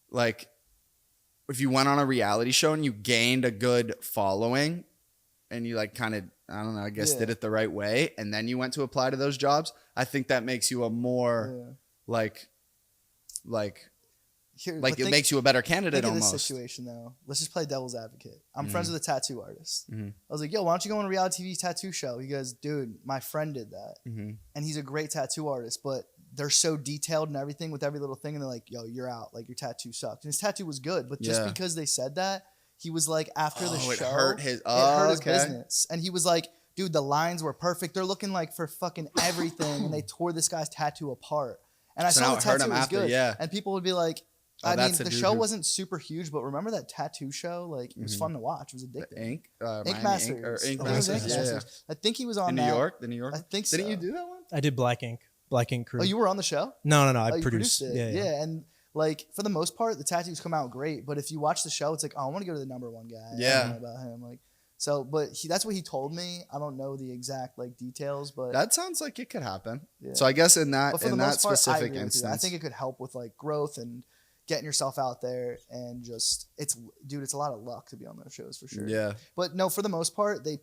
Like if you went on a reality show and you gained a good following and you like kind of I don't know, I guess Yeah. did it the right way and then you went to apply to those jobs, I think that makes you a more Yeah. like Here, like but it think- makes you a better candidate Think of almost. this situation though. Let's just play devil's advocate. I'm friends with a tattoo artist. Mhm. I was like, yo, why don't you go on a reality TV tattoo show? He goes, dude, my friend did that. Mhm. And he's a great tattoo artist, but they're so detailed and everything with every little thing. And they're like, yo, you're out. Like your tattoo sucked. And his tattoo was good. But just Yeah. because they said that, he was like, after the Oh, show, it hurt his okay. business. And he was like, dude, the lines were perfect. They're looking like for fucking everything. And they tore this guy's tattoo apart. And I So saw now the it hurt tattoo him was after, good. yeah. And people would be like, Oh, I mean, that's the the dude show who- wasn't super huge, but remember that tattoo show? Like, it was Mhm. fun to watch. It was The addictive. Ink, Ink Miami Masters. Ink, or Ink I think it was Masters. Ink Yeah. Masters. I think he was on In New that. York, the New York. I think Didn't so. you do that one? I did Black Ink crew. Oh, you were on the show? no, Oh, I you produced. it. Yeah. And like for the most part, the tattoos come out great. But if you watch the show, it's like, oh, I want to go to the number one guy. I Yeah. don't know about him. Like, so, but that's what he told me. I don't know the exact like details, but That sounds like it could happen. Yeah. So I guess in but that for the in that most part, I specific agree with you. instance, I think it could help with like growth and getting yourself out there and just it's a lot of luck to be on those shows for sure. yeah, But no, for the most part, they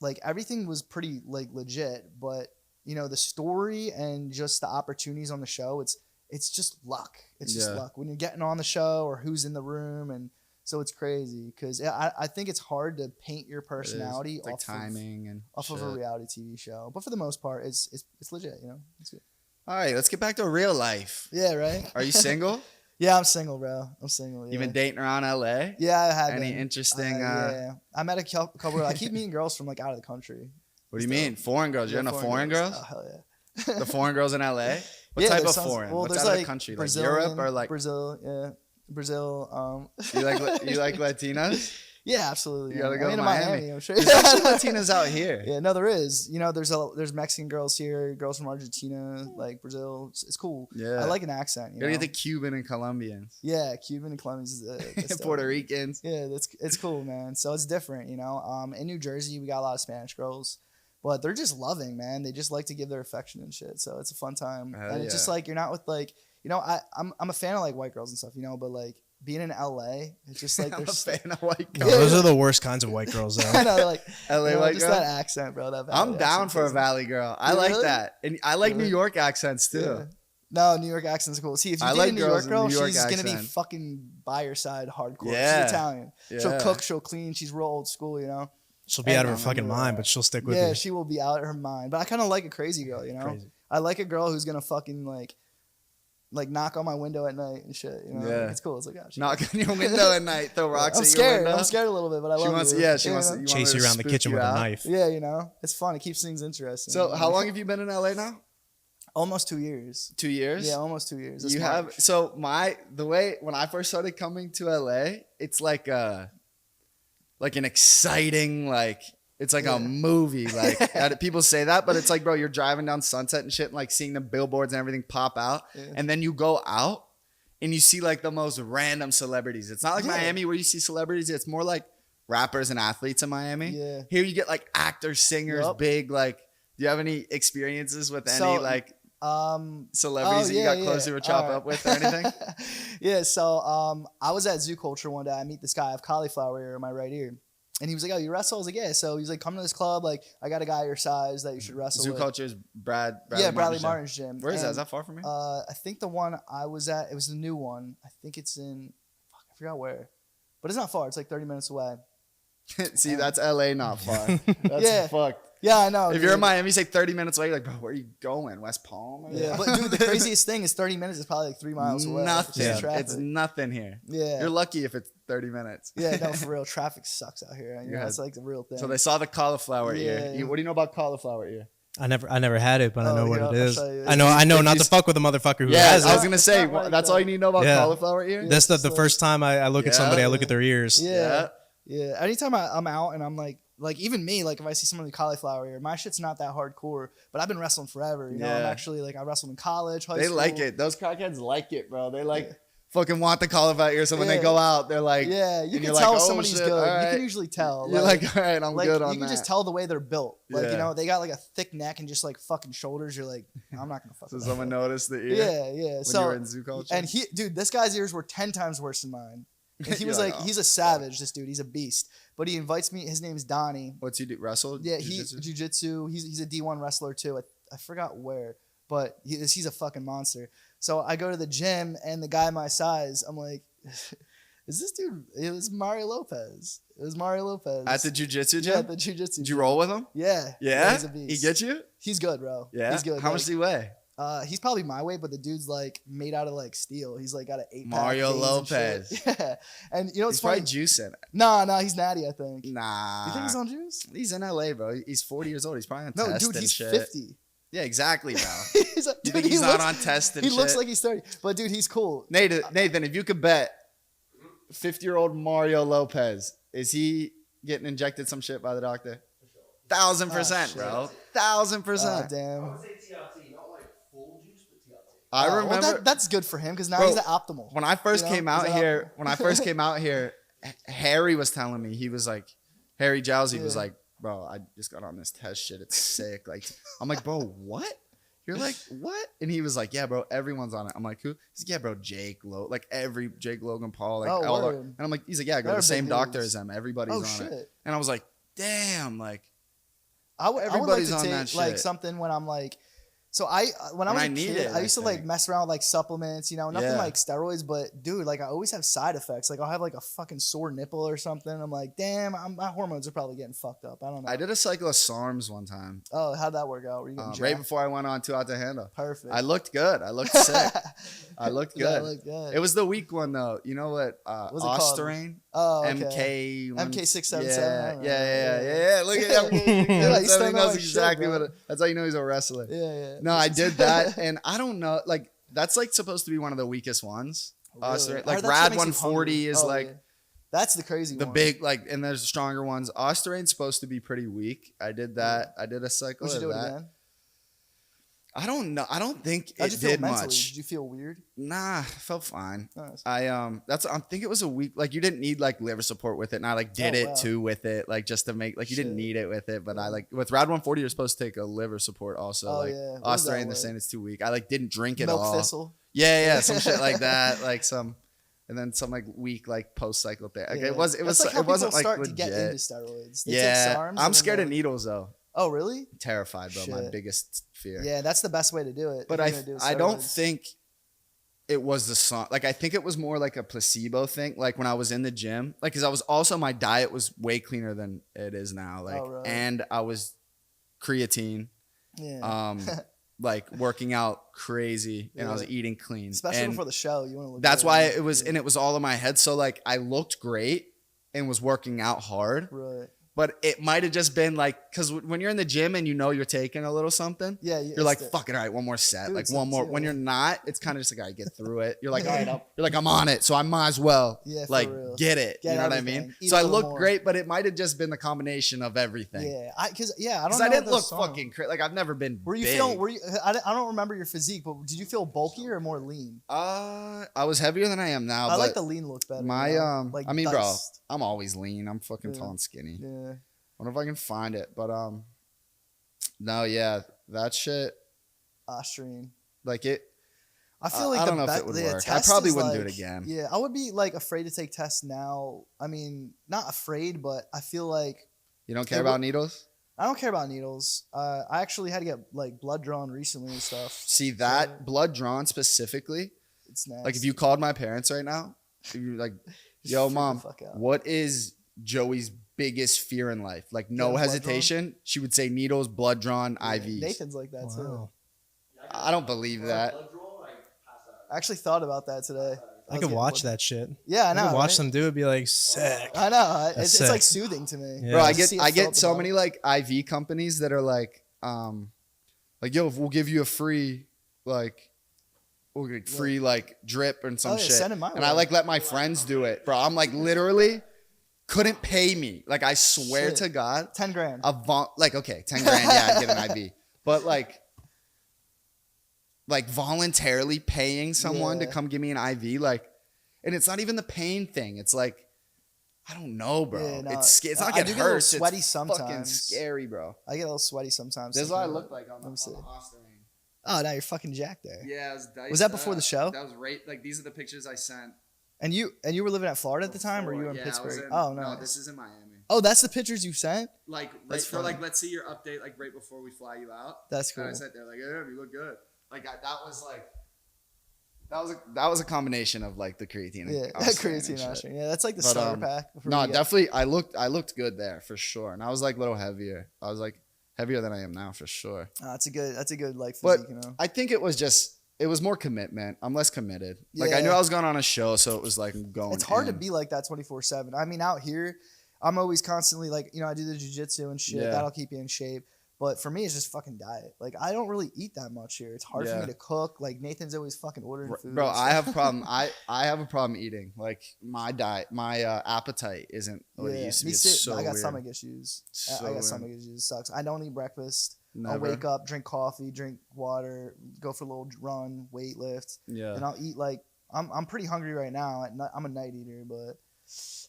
like everything was pretty like legit, but you know, the story and just the opportunities on the show, it's just luck. It's just Yeah. luck when you're getting on the show or who's in the room, and so it's crazy because I think it's hard to paint your it is. personality It's like off timing and of a shit. reality TV show. But for the most part, it's legit. You know, it's good. All right, let's get back to real life. Yeah, right. Are you single? Yeah, I'm single, bro. I'm single. Yeah. You been dating around LA? Yeah, I had Any been. interesting? Yeah, I met a couple. I keep meeting girls from like out of the country. What do you mean? Foreign girls? You're Yeah, into foreign girls? Oh, hell yeah. The foreign girls in LA? What Yeah, type there's of some- foreign? well, What's there's out of the like country? Like Brazilian, Europe or like? Brazil? Yeah, Brazil. You like Latinas? Yeah, absolutely. You gotta man. go I mean, to in Miami. I'm sure. There's actually Latinas out here. Yeah, no, there is. You know, there's Mexican girls here, girls from Argentina, like Brazil. It's cool. Yeah. I like an accent. You gotta get the Cuban and Colombians. Yeah, Cuban and Colombians. Puerto Ricans. Yeah, it's cool, man. So it's different, you know. In New Jersey, we got a lot of Spanish girls, but they're just loving, man. They just like to give their affection and shit. So it's a fun time, and it's just like you're not with like, you know, I'm a fan of like white girls and stuff, you know, but like being in LA, it's just like I'm a there's fan of white No, girls. those are the worst kinds of white girls, though. I know, like LA you know, white just girl? that accent, bro. That I'm valley down accent for a doesn't- valley girl. I You like really? that, and I like Really? New York accents too. Yeah. No, New York accent's cool. See, if you I date like a New girls York girl, with New York she's gonna be accent. fucking by your side, hardcore. Yeah. She's Italian. She'll Yeah. cook, she'll clean. She's real old school, you know. She'll be Hey, out of her man, fucking yeah. mind, but she'll stick with Yeah, you. she will be out of her mind. But I kind of like a crazy girl, you know. Crazy. I like a girl who's gonna fucking like knock on my window at night and shit. You know, Yeah. Like, it's cool. It's like, oh, she- Knock on your window at night, throw rocks I'm at your scared. window. I'm scared a little bit, but I She love wants, you. yeah, she You wants know? to Chase you around the kitchen with a knife. Yeah, you know, it's fun. It keeps things interesting. So, how long have you been in LA now? Almost 2 years. 2 years. Yeah, almost 2 years. This You March. have so the way when I first started coming to LA, it's like an exciting it's like Yeah. a movie. People say that, but it's like, bro, you're driving down Sunset and shit, and like seeing the billboards and everything pop out, Yeah. and then you go out and you see like the most random celebrities. It's not like Yeah. Miami where you see celebrities. It's more like rappers and athletes in Miami. Yeah. Here you get like actors, singers, Yup. big like. Do you have any experiences with any So, celebrities that you got closer to chop Alright. up with or anything? Yeah, so I was at Zoo Culture one day. I meet this guy. I have cauliflower ear in my right ear. And he was like, oh, you wrestle? I was like, yeah. So he's like, come to this club. Like, I got a guy your size that you should wrestle Zoo with. Culture is Bradley Bradley Martin's Martin's gym. Where is that? And, Is that far from me? I think the one I was at, it was the new one. I think it's in, I forgot where. But it's not far. It's like 30 minutes away. See, that's LA, not far. That's Yeah. fucked. Yeah, I know. If you're in dude. Miami, say 30 minutes away, you're like, bro, where are you going? West Palm? Yeah, but dude, the craziest thing is 30 minutes is probably like 3 miles away. Nothing. Just traffic. It's nothing here. Yeah. You're lucky if it's 30 minutes. Yeah, no, for real. Traffic sucks out here. You know, Yeah. it's like the real thing. So they saw the cauliflower Yeah. ear. What do you know about cauliflower ear? I never had it, but I Oh, know what yeah, it I'll is. show you. I know If not you to fuck with a motherfucker who Yeah, has I was it. going to say, It's not like that's all you need to know about Yeah. cauliflower ear? That's the So- first time I look at Yeah. somebody, I look at their ears. Yeah. Yeah. Anytime I'm out and I'm like even me, like if I see someone with cauliflower ear, my shit's not that hardcore, but I've been wrestling forever. You know, I'm Yeah. actually I wrestled in college, high They school. like it. Those crackheads like it, bro. They fucking want the cauliflower ear. So when they Yeah. go out, they're like, Yeah, you and can you're tell like, if oh, somebody's shit, good. all You right. can usually tell. You're like, all right, I'm good on you can that. just tell the way they're built. Like, Yeah. you know, they got like a thick neck and just like fucking shoulders. You're like, I'm not gonna fuck So with someone that. noticed the ear Yeah, yeah. when So you were in Zoo Culture? and dude, this guy's ears were 10 times worse than mine. And he You're was like, like, oh, he's a savage. This dude, he's a beast. But he invites me. His name's Donnie. What's he do? Wrestle? Yeah, Jiu-jitsu? jiu-jitsu. He's a D1 wrestler too. I forgot where, but he's a fucking monster. So I go to the gym and the guy my size, I'm like, is this dude? It was Mario Lopez. It was Mario Lopez At the jiu-jitsu gym? yeah, at the jiu-jitsu. Did you roll with him? Yeah. Yeah? He's a He beast. get you? He's good, bro. Yeah? He's good. How much do you weigh? He's probably my weight, but the dude's like made out of like steel. He's like got an 8-pack. Mario veins and Lopez. shit. Yeah. And you know what's He's probably funny? juicing. Nah, he's natty, I think. Nah. You think he's on juice? He's in LA, bro. He's 40 years old. He's probably on No, test dude, and he's shit. 50. Yeah, exactly, bro. He's like, You dude, think he he's not looks, on test and he shit? looks like he's 30. But dude, he's cool. Nathan, if you could bet 50-year-old Mario Lopez, is he getting injected some shit by the doctor? 1,000%, shit. bro. 1,000%. Damn. I Well, remember that's good for him because now Bro, he's at optimal. when I first You know, came out he's at here. optimal. When I first came out here, Harry was telling me, he was like, Harry Jowsey was Yeah. like, bro, I just got on this test shit. It's sick. Like, I'm like, bro, what? You're like, what? And he was like, yeah, bro, everyone's on it. I'm like, who? He's like, yeah, bro, Jake Logan Paul, like, Oh, all our, word. and I'm like, he's like, yeah, I go to They're the same big doctor dudes. as him. Everybody's Oh on shit. it. And I was like, damn, like, I would like Everybody's to on take that like shit. something when I'm like, so when I When was I a need kid, it, I I used to like think. mess around with like supplements, you know, nothing Yeah. like steroids, but dude, like I always have side effects. Like I'll have like a fucking sore nipple or something. I'm like, damn, my hormones are probably getting fucked up. I don't know. I did a cycle of SARMs one time, Oh, how'd that work out? Were you getting right jacked? before I went on Two Out to Handle. Perfect. I looked good. I looked sick. I looked Yeah, good. I look good. It was the weak one though. You know what? What's it called? Ostarine. Oh, okay. MK. MK677, I Yeah, don't yeah. know. Look Yeah. at him. Yeah, you still He know knows his shit, exactly bro. what. That's how you know he's a wrestler. Yeah, yeah. No, I did that, and I don't know. Like that's like supposed to be one of the weakest ones. Really? Like That shit Rad makes you 140 hungry. is Oh, like yeah. That's the crazy the one. big like, and there's stronger ones. Osterane's supposed to be pretty weak. I did that. I did a cycle Would you of do it that. again? I don't know. I don't think How'd it you feel did mentally? much. Did you feel weird? Nah, I felt fine. Nice. I think it was a week. Like you didn't need like liver support with it, and I like did Oh, it wow. too with it, like just to make like you didn't Shit. need it with it, but I Yeah. like with Rad 140 you're supposed to take a liver support also. Oh, like yeah. What is that Osterane, they're with? saying it's too weak. I like didn't drink it Milk all. thistle. Yeah, some shit like that, like some, and then some like weak like post cycle thing. Like Yeah. it was That's like how it wasn't people like start to get into legit. steroids. They take Yeah, SARMs I'm and scared then of needles though. Oh, really? Terrified, bro. My Shit. biggest fear. Yeah, that's the best way to do it. But if you're gonna do I don't steroids. think it was the song. Like I think it was more like a placebo thing. Like when I was in the gym, like because I was also my diet was way cleaner than it is now. Like right. and I was creatine, Yeah. like working out crazy, and I was Yeah. eating clean. Especially and before the show, you want to look. that's good. why it was, Yeah. and it was all in my head. So like I looked great and was working out hard. Right. But it might have just been like, because when you're in the gym and you know you're taking a little something, Yeah. you're like, fuck it, all right, one more set, Dude, like it's one more. yeah. When you're not, it's kind of just like, all right, get through it. You're like, all right, you're like, I'm on it, so I might as well, Yeah, for like, real. get it. Get you know what I everything. mean? Eat So a I little looked more. great, but it might have just been the combination of everything. Yeah. I don't Because know. I didn't the look song. fucking like I've never been. Were you big. feeling? Were you? I don't remember your physique, but did you feel bulkier or more lean? I was heavier than I am now. I but like the lean look better. my you know? Like I mean, diced. bro, I'm always lean. I'm fucking Yeah. tall and skinny. Yeah. Wonder if I can find it, but no, yeah, that shit, Osterine. like it. I feel like I the don't know if it would the work. I test probably is wouldn't do it like- again. Yeah, I would be like afraid to take tests now. I mean, not afraid, but I feel like You don't care It about would- needles? I don't care about needles. I actually had to get like blood drawn recently and stuff. See that So, blood drawn specifically? it's nasty. Like if you called my parents right now, if you're like, Just yo, freak the mom, fuck out. what is Joey's biggest fear in life? Like no Getting blood hesitation, she would say needles, blood drawn, Yeah, IVs. Nathan's like that too. Wow. I don't believe that. I actually thought about that today. I could watch that shit. Yeah, I I know. could watch right? them do it. Be like sick. I know. That's It's like sick. soothing to me. Yeah. Bro, I Just see it get fill up the so bottle. many like IV companies that are like yo, we'll give you a free like free like drip and some Oh, yeah, shit. send it my And way. I like let my friends do it, bro. I'm like literally couldn't pay me. Like I swear Shit. to God, 10 grand. like okay, 10 grand, yeah, I'd get an IV. But like voluntarily paying someone to Yeah. come give me an IV, like, and it's not even the pain thing. It's like, I don't know, bro. Yeah, no, it's not I get do get a little hurts. sweaty it's fucking sometimes. scary, bro. I get a little sweaty sometimes. This is what I thinking look about like on Let the me see. Osterine. Oh, now you're fucking jacked there. Yeah, Was that before the show? That was right. Like these are the pictures I sent. And you were living at Florida at the time, or you were in Yeah, I was Pittsburgh? in- Oh, no, nice. this is in Miami. Oh, that's the pictures you sent. Like That's for funny. like, let's see your update. Like right before we fly you out. That's And cool. I sat there like, yeah, you look good. Like that was like. That was a combination of like the creatine. and Yeah, Osterine and creatine, shit. Osterine. Yeah, that's like the But, starter pack. before No, you get- definitely. I looked good there for sure, and I was like a little heavier. I was like heavier than I am now for sure. That's a good like But physique, you know. I think it was more commitment. I'm less committed. Like I Yeah. knew I was going on a show, so it was like I'm going. It's hard to in. be like that 24/7. I mean, out here, I'm always constantly like, I do the jujitsu and shit. Yeah. That'll keep you in shape. But for me, it's just fucking diet. Like, I don't really eat that much here. It's hard for Yeah. me to cook. Like, Nathan's always fucking ordering food. Bro, and I stuff. have a problem. I have a problem eating. Like my diet, my appetite isn't what it used to be. me It's too. so I got weird. stomach issues. So I got weird. stomach issues. It sucks. I don't eat breakfast. I'll Never. wake up, drink coffee, drink water, go for a little run, weight lift, Yeah. and I'll eat like I'm pretty hungry right now. I'm a night eater, but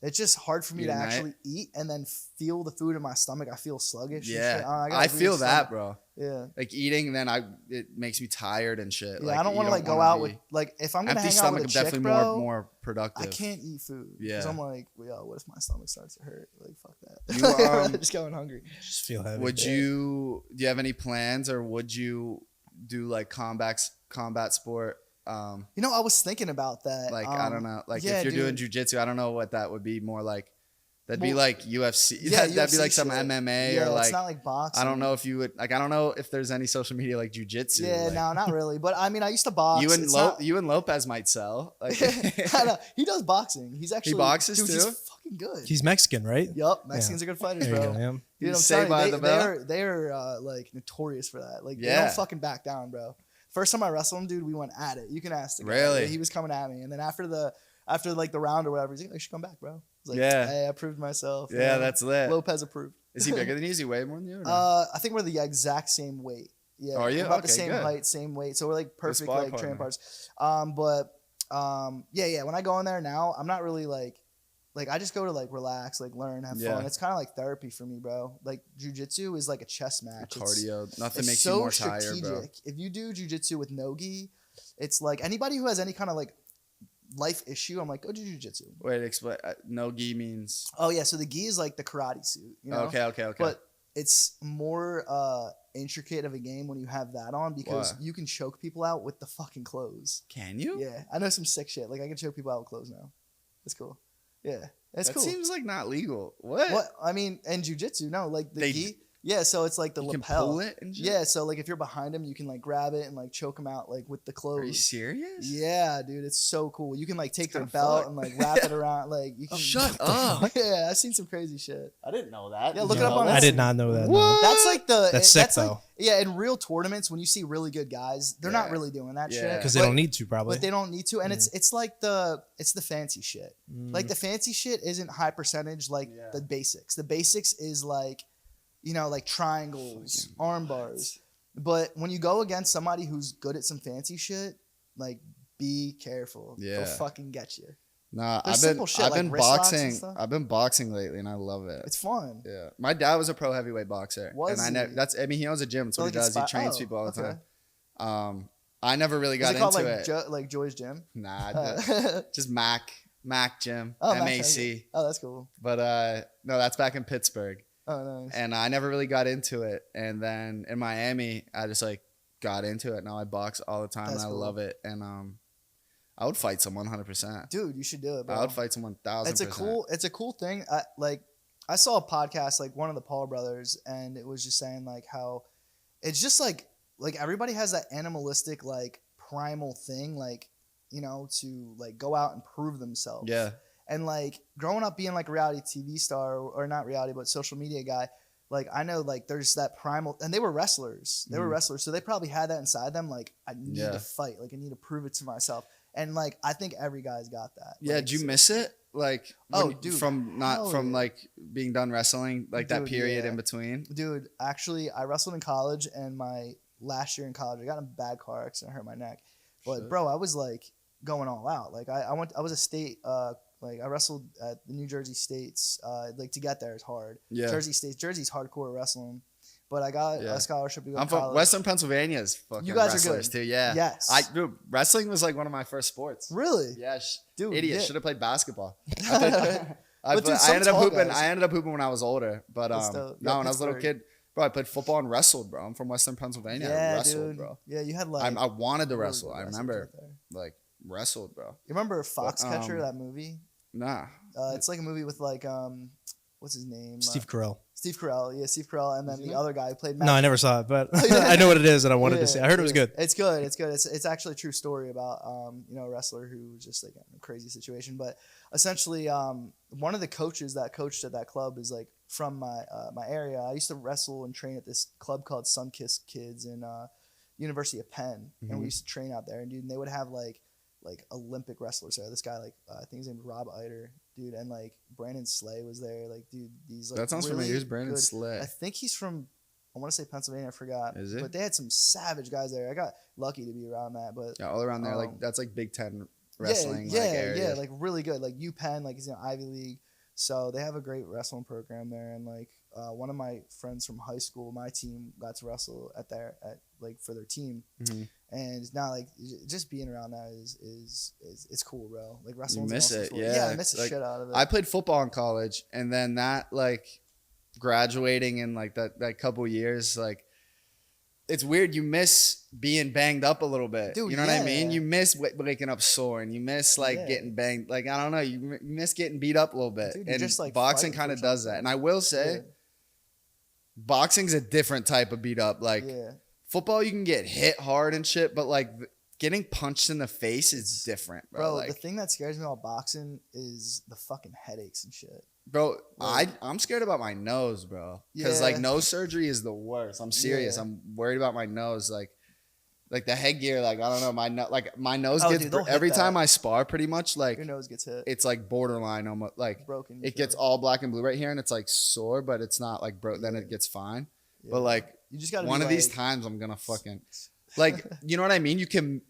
it's just hard for me You to a night? actually eat and then feel the food in my stomach. I feel sluggish. and shit. Yeah. got I a feel weird that, stomach. bro. Yeah. Like eating, then it makes me tired and shit. Yeah, like, I don't you want to like go wanna out be- with like if I'm gonna empty hang out stomach. with a I'm chick, definitely bro. more productive. I can't eat food. because Yeah. I'm like, yo, what if my stomach starts to hurt? Like, fuck that. You, I'm just going hungry. Just feel heavy. Would do you have any plans, or would you do like combat sport? I was thinking about that. Like I don't know, like yeah, if you're doing dude. jujitsu, I don't know what that would be more like. That'd be Well, like UFC. yeah, that'd be UFC like some shit. MMA Yeah, or like it's not like boxing. I don't know if you would like. I don't know if there's any social media like jujitsu. Yeah, like, no, not really. But I mean, I used to box. You and It's not- you and Lopez might sell. Like, I know. He does boxing. He's actually boxes dude, too? He's fucking good. He's Mexican, right? Yup, Mexicans are good fighters, There you bro. go. Yeah. Dude, He's I'm Saved telling by you, the they Bell? are like notorious for that. Like they Yeah. don't fucking back down, bro. First time I wrestled him, dude, we went at it. You can ask the guy. Really? He was coming at me, and then after like the round or whatever, he's like, "I should come back, bro." I was like, Yeah. "Hey, I proved myself." Yeah, that's lit. Lopez approved. Is he bigger than you? Is he way more than you? Or no? I think we're the exact same weight. Yeah, Are you? We're about Okay, the same good. height, same weight, so we're like perfect sparring like training partner. parts. Yeah. When I go in there now, I'm not really like I just go to like relax, like learn, have Yeah. fun. It's kind of like therapy for me, bro. Like jujitsu is like a chess match. Cardio. Nothing It's makes so you more tired, bro. If you do jujitsu with no gi, it's like anybody who has any kind of like life issue, I'm like, go do jujitsu. Wait, explain. No gi means. Oh yeah, so the gi is like the karate suit, you know? Okay. But it's more intricate of a game when you have that on because Why? you can choke people out with the fucking clothes. Can you? Yeah, I know some sick shit. Like I can choke people out with clothes now. That's cool. Yeah, that's That cool. seems like not legal. What? What I mean, in jujitsu, no, like the They- gi. Yeah, so it's like the You can lapel. pull it and shit? Yeah, so like if you're behind him, you can like grab it and like choke him out like with the clothes. Are you serious? Yeah, dude, it's so cool. You can like take their kinda belt fucked. and like wrap it around. Like you can Shut up. Yeah, I've seen some crazy shit. I didn't know that. Yeah, look You it up know on that? I did not know that. no. What? That's like That's sick, like- though. yeah, in real tournaments when you see really good guys, they're not Yeah. really doing that Yeah. shit Because they But- don't need to, probably. But they don't need to, and it's like the fancy shit. Like the fancy shit isn't high percentage like Yeah. the basics. The basics is like, you know, like triangles, arm bars. But when you go against somebody who's good at some fancy shit, like be careful. Yeah. They'll fucking get you. Nah, There's I've been simple shit I've like been wrist locks and boxing. stuff. I've been boxing lately, and I love it. It's fun. Yeah, my dad was a pro heavyweight boxer, Was and I he? I mean, he owns a gym. That's So, what he like, does. He inspi- trains oh, people all the okay. time. I never really Is got it called into like it. like Joy's Gym? Nah, Oh, just Mac Gym, Mac, MAC. Oh, that's cool. But no, that's back in Pittsburgh, Oh, nice. and I never really got into it. And then in Miami, I just like got into it. Now I box all the time, That's and I cool. love it. And I would fight someone 100%. Dude, you should do it, bro. I would fight someone 1,000%. It's a cool thing. I saw a podcast like one of the Paul brothers, and it was just saying like how it's just like everybody has that animalistic like primal thing, like, you know, to like go out and prove themselves. Yeah, And like growing up being like a reality TV star or not reality but social media guy, like I know like there's that primal, and they were wrestlers. They were wrestlers, so they probably had that inside them. Like I need Yeah. to fight. Like I need to prove it to myself. And like I think every guy's got that. yeah. Like, Did you so- miss it? Like, Oh, when- dude, from not hell from yeah. like being done wrestling, like that Dude, period yeah. in between. Dude, actually, I wrestled in college, and my last year in college, I got in a bad car accident, hurt my neck. But Shit. bro, I was like going all out. Like I was a state. Like I wrestled at the New Jersey States. Like to get there is hard. Yeah. Jersey's hardcore wrestling. But I got Yeah. a scholarship to go I'm to college. from Western Pennsylvania's fucking You guys are wrestlers good. too. Yeah. Yes. Dude, wrestling was like one of my first sports. Really? Yeah, Dude, idiot. yeah. Should have played basketball. But dude, some I ended up tall hooping. guys- I ended up hooping when I was older. But That's dope. no, Yeah, when I was a little Pittsburgh. kid, bro, I played football and wrestled, bro. I'm from Western Pennsylvania. I Yeah, wrestled, dude. bro. Yeah, you had like. I wanted to really wrestle. good I wrestlers remember right there. like wrestled, bro. You remember Foxcatcher, um, that movie? Nah. It's like a movie with like what's his name? Steve Carell. Steve Carell. Yeah, Steve Carell, and then Isn't the it? other guy who played. No, I never saw it, but I know what it is, and I wanted to see. I heard it was good. It's good. It's good. It's actually a true story about you know, a wrestler who was just like in a crazy situation. But essentially, one of the coaches that coached at that club is like from my area. I used to wrestle and train at this club called Sunkiss Kids in University of Penn, and we used to train out there. And dude, and they would have like Olympic wrestlers there. This guy, like I think his name was Rob Eider, dude, and like Brandon Slay was there. Like, dude, these like That sounds really familiar. Who's Brandon good- Slay? I think he's from, I want to say Pennsylvania. I forgot. Is it? But they had some savage guys there. I got lucky to be around that. But Yeah, all around there, like Um, that's like Big Ten wrestling. yeah, like, area. like really good. Like UPenn, like he's in Ivy League, so they have a great wrestling program there. And like one of my friends from high school, my team got to wrestle at like for their team, Mhm. and now like just being around that is it's cool, bro. Like wrestling, miss it, yeah. yeah, I miss the Like, shit out of it. I played football in college, and then that like graduating in like that couple years, like it's weird. You miss being banged up a little bit. Dude, you know what I mean? yeah. You miss waking up sore, and you miss like Yeah. getting banged. Like I don't know, you miss getting beat up a little bit. Dude, you're and just, like, boxing fighting kind of for does something. that. And I will say, Yeah. boxing's a different type of beat up. Like Yeah. football, you can get hit hard and shit, but like getting punched in the face is different, bro. Bro, like, the thing that scares me about boxing is the fucking headaches and shit. bro, Like- I'm scared about my nose, bro. Because like Yeah. nose surgery is the worst. I'm serious. Yeah. I'm worried about my nose. Like like the headgear, like I don't know, my nose Oh, gets dude, they'll hit every that. time I spar, pretty much like Your nose gets hit. it's like borderline almost like Broken. it gets all black and blue right here, and it's like sore, but it's not like broke. Then it gets fine. Yeah. But like you just gotta one be of these like- times, I'm gonna fucking like you know what I mean. You can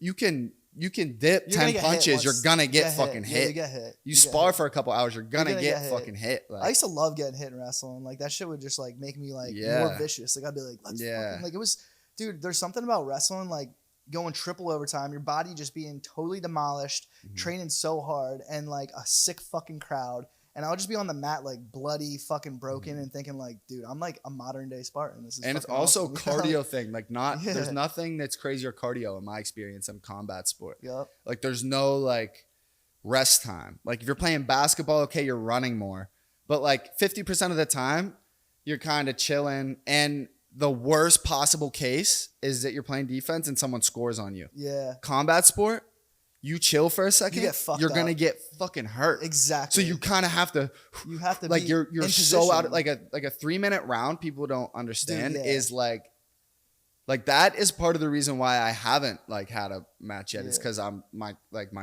dip You're gonna 10 get hit punches, once- you're gonna get fucking Yeah, hit. you get hit. You get spar hit. for a couple hours, you're gonna gonna get get hit. fucking hit. I Like, used to love getting hit in wrestling. Like that shit would just like make me like Yeah. more vicious. Like I'd be like, let's Yeah. fucking like it was, dude. There's something about wrestling like going triple overtime, your body just being totally demolished, Mm-hmm. training so hard, and like a sick fucking crowd. And I'll just be on the mat like bloody, fucking broken, and thinking like, dude, I'm like a modern day Spartan. This is and it's fucking also awesome. cardio thing. Like not Yeah. there's nothing that's crazier cardio in my experience in combat sport. Yep. Like there's no like rest time. Like if you're playing basketball, okay, you're running more. But like 50% of the time, you're kind of chilling. And the worst possible case is that you're playing defense and someone scores on you. Yeah. Combat sport, you chill for a second, get fucked you're gonna up. get fucking hurt. Exactly. So you kind of have to you have to like be you're in so out position. like a 3-minute round people don't understand Dude, yeah. is like that is part of the reason why I haven't like had a match yet. It's Yeah. because I'm my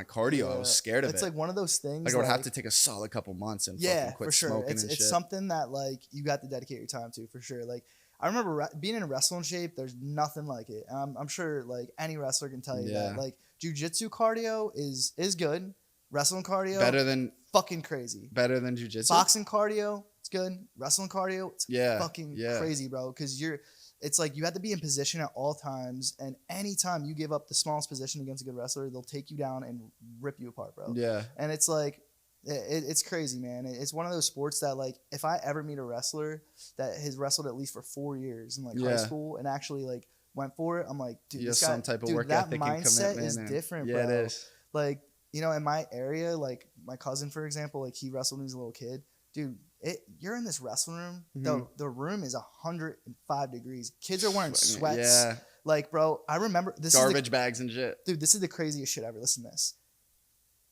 cardio. I was scared of It's it. like one of those things. Like I would have to take a solid couple months and Yeah, fucking quit for sure. smoking It's and shit. something that like you got to dedicate your time to for sure. Like I remember being in wrestling shape. There's nothing like it. I'm sure like any wrestler can tell you Yeah. that. Like jujitsu cardio is good. Wrestling cardio better than fucking crazy. jujitsu. Boxing cardio it's good. Wrestling cardio it's Yeah, fucking yeah. crazy, bro. Because it's like you have to be in position at all times, and anytime you give up the smallest position against a good wrestler, they'll take you down and rip you apart, bro. Yeah, And it's like, it's crazy, man. It's one of those sports that, like, if I ever meet a wrestler that has wrestled at least for 4 years in, like, high Yeah. school and actually, like, went for it, I'm like, dude, you have this guy, some type of dude, work that ethic and mindset commitment. is and- different, yeah, bro. it is. Like, you know, in my area, like, my cousin, for example, like, he wrestled when he was a little kid. Dude, you're in this wrestling room. The room is 105 degrees. Kids are wearing sweats. Yeah, Like, bro, I remember this garbage bags and shit. dude, this is the craziest shit ever. Listen to this.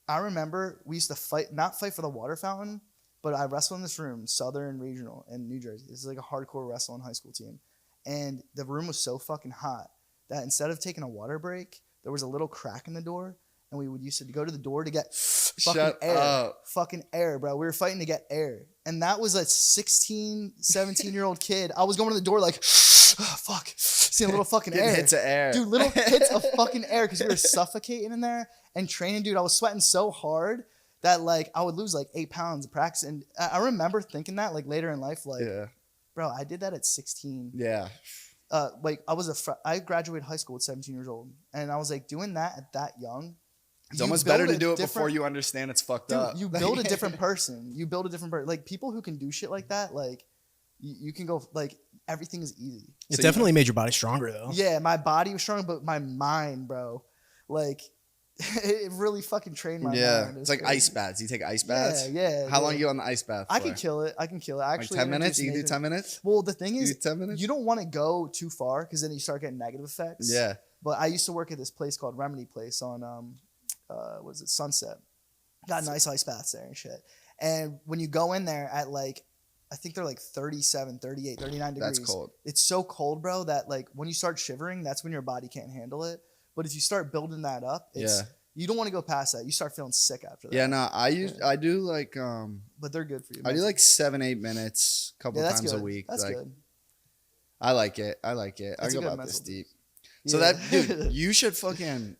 I remember we used to not fight for the water fountain, but I wrestled in this room, Southern Regional in New Jersey. This is like a hardcore wrestling high school team. And the room was so fucking hot that instead of taking a water break, there was a little crack in the door. And we would used to go to the door to get fucking Shut air. up. Fucking air, bro. We were fighting to get air. And that was a 16, 17-year-old kid. I was going to the door like, oh, fuck. Seeing a little fucking Getting air. hits of air. Dude, little hits of fucking air because we were suffocating in there and training, dude. I was sweating so hard that like I would lose like 8 pounds of practice. And I remember thinking that like later in life, like, Yeah, bro, I did that at 16. yeah. Like I graduated high school at 17 years old, and I was like doing that at that young. It's you almost build better to a do it before different- you understand it's fucked Dude, up. you build a different person. You build a different person. Like people who can do shit like that, like you can go like everything is easy. It So definitely made your body stronger though. Yeah, my body was strong, but my mind, bro, like it really fucking trained my Yeah, mind. It it's was like crazy. ice baths. You take ice baths. Yeah. How long yeah. are you on the ice bath? I for? can kill it. I can kill it. I Like actually 10 minutes. introduced You can do Nathan- 10 minutes. Well, the thing You is, do 10 minutes. you don't want to go too far because then you start getting negative effects. Yeah. But I used to work at this place called Remedy Place on was it Sunset? Got nice ice baths there and shit. And when you go in there at like, I think they're like 37, 38, 39 degrees. That's cold. It's so cold, bro, that like when you start shivering, that's when your body can't handle it. But if you start building that up, Yeah. you don't want to go past that. You start feeling sick after that. Yeah, no, I do like But they're good for you. I do like 7-8 minutes a couple that's times good. a week. That's like, good. I like it. I like it. That's I a go good about this mental deep. So Yeah. that dude, you should fucking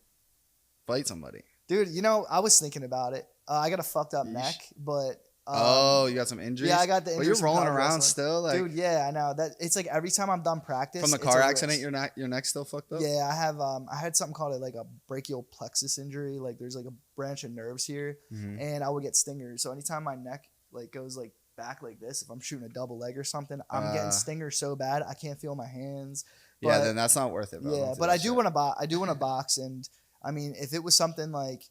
fight somebody. Dude, you know, I was thinking about it. I got a fucked up Yeesh. neck, but Oh, you got some injuries? yeah, I got the But injuries you're from rolling college around wrestling. still? Like dude, yeah, I know that. It's like every time I'm done practice from the it's car a accident, risk. your neck's still fucked up? Yeah, I have I had something called like a brachial plexus injury. Like there's like a branch of nerves here, Mhm. and I would get stingers. So anytime my neck like goes like back like this, if I'm shooting a double leg or something, I'm getting stingers so bad I can't feel my hands. Yeah, But- then that's not worth it, bro. Yeah, Don't but that I do shit. want to I do want to box, and I mean, if it was something like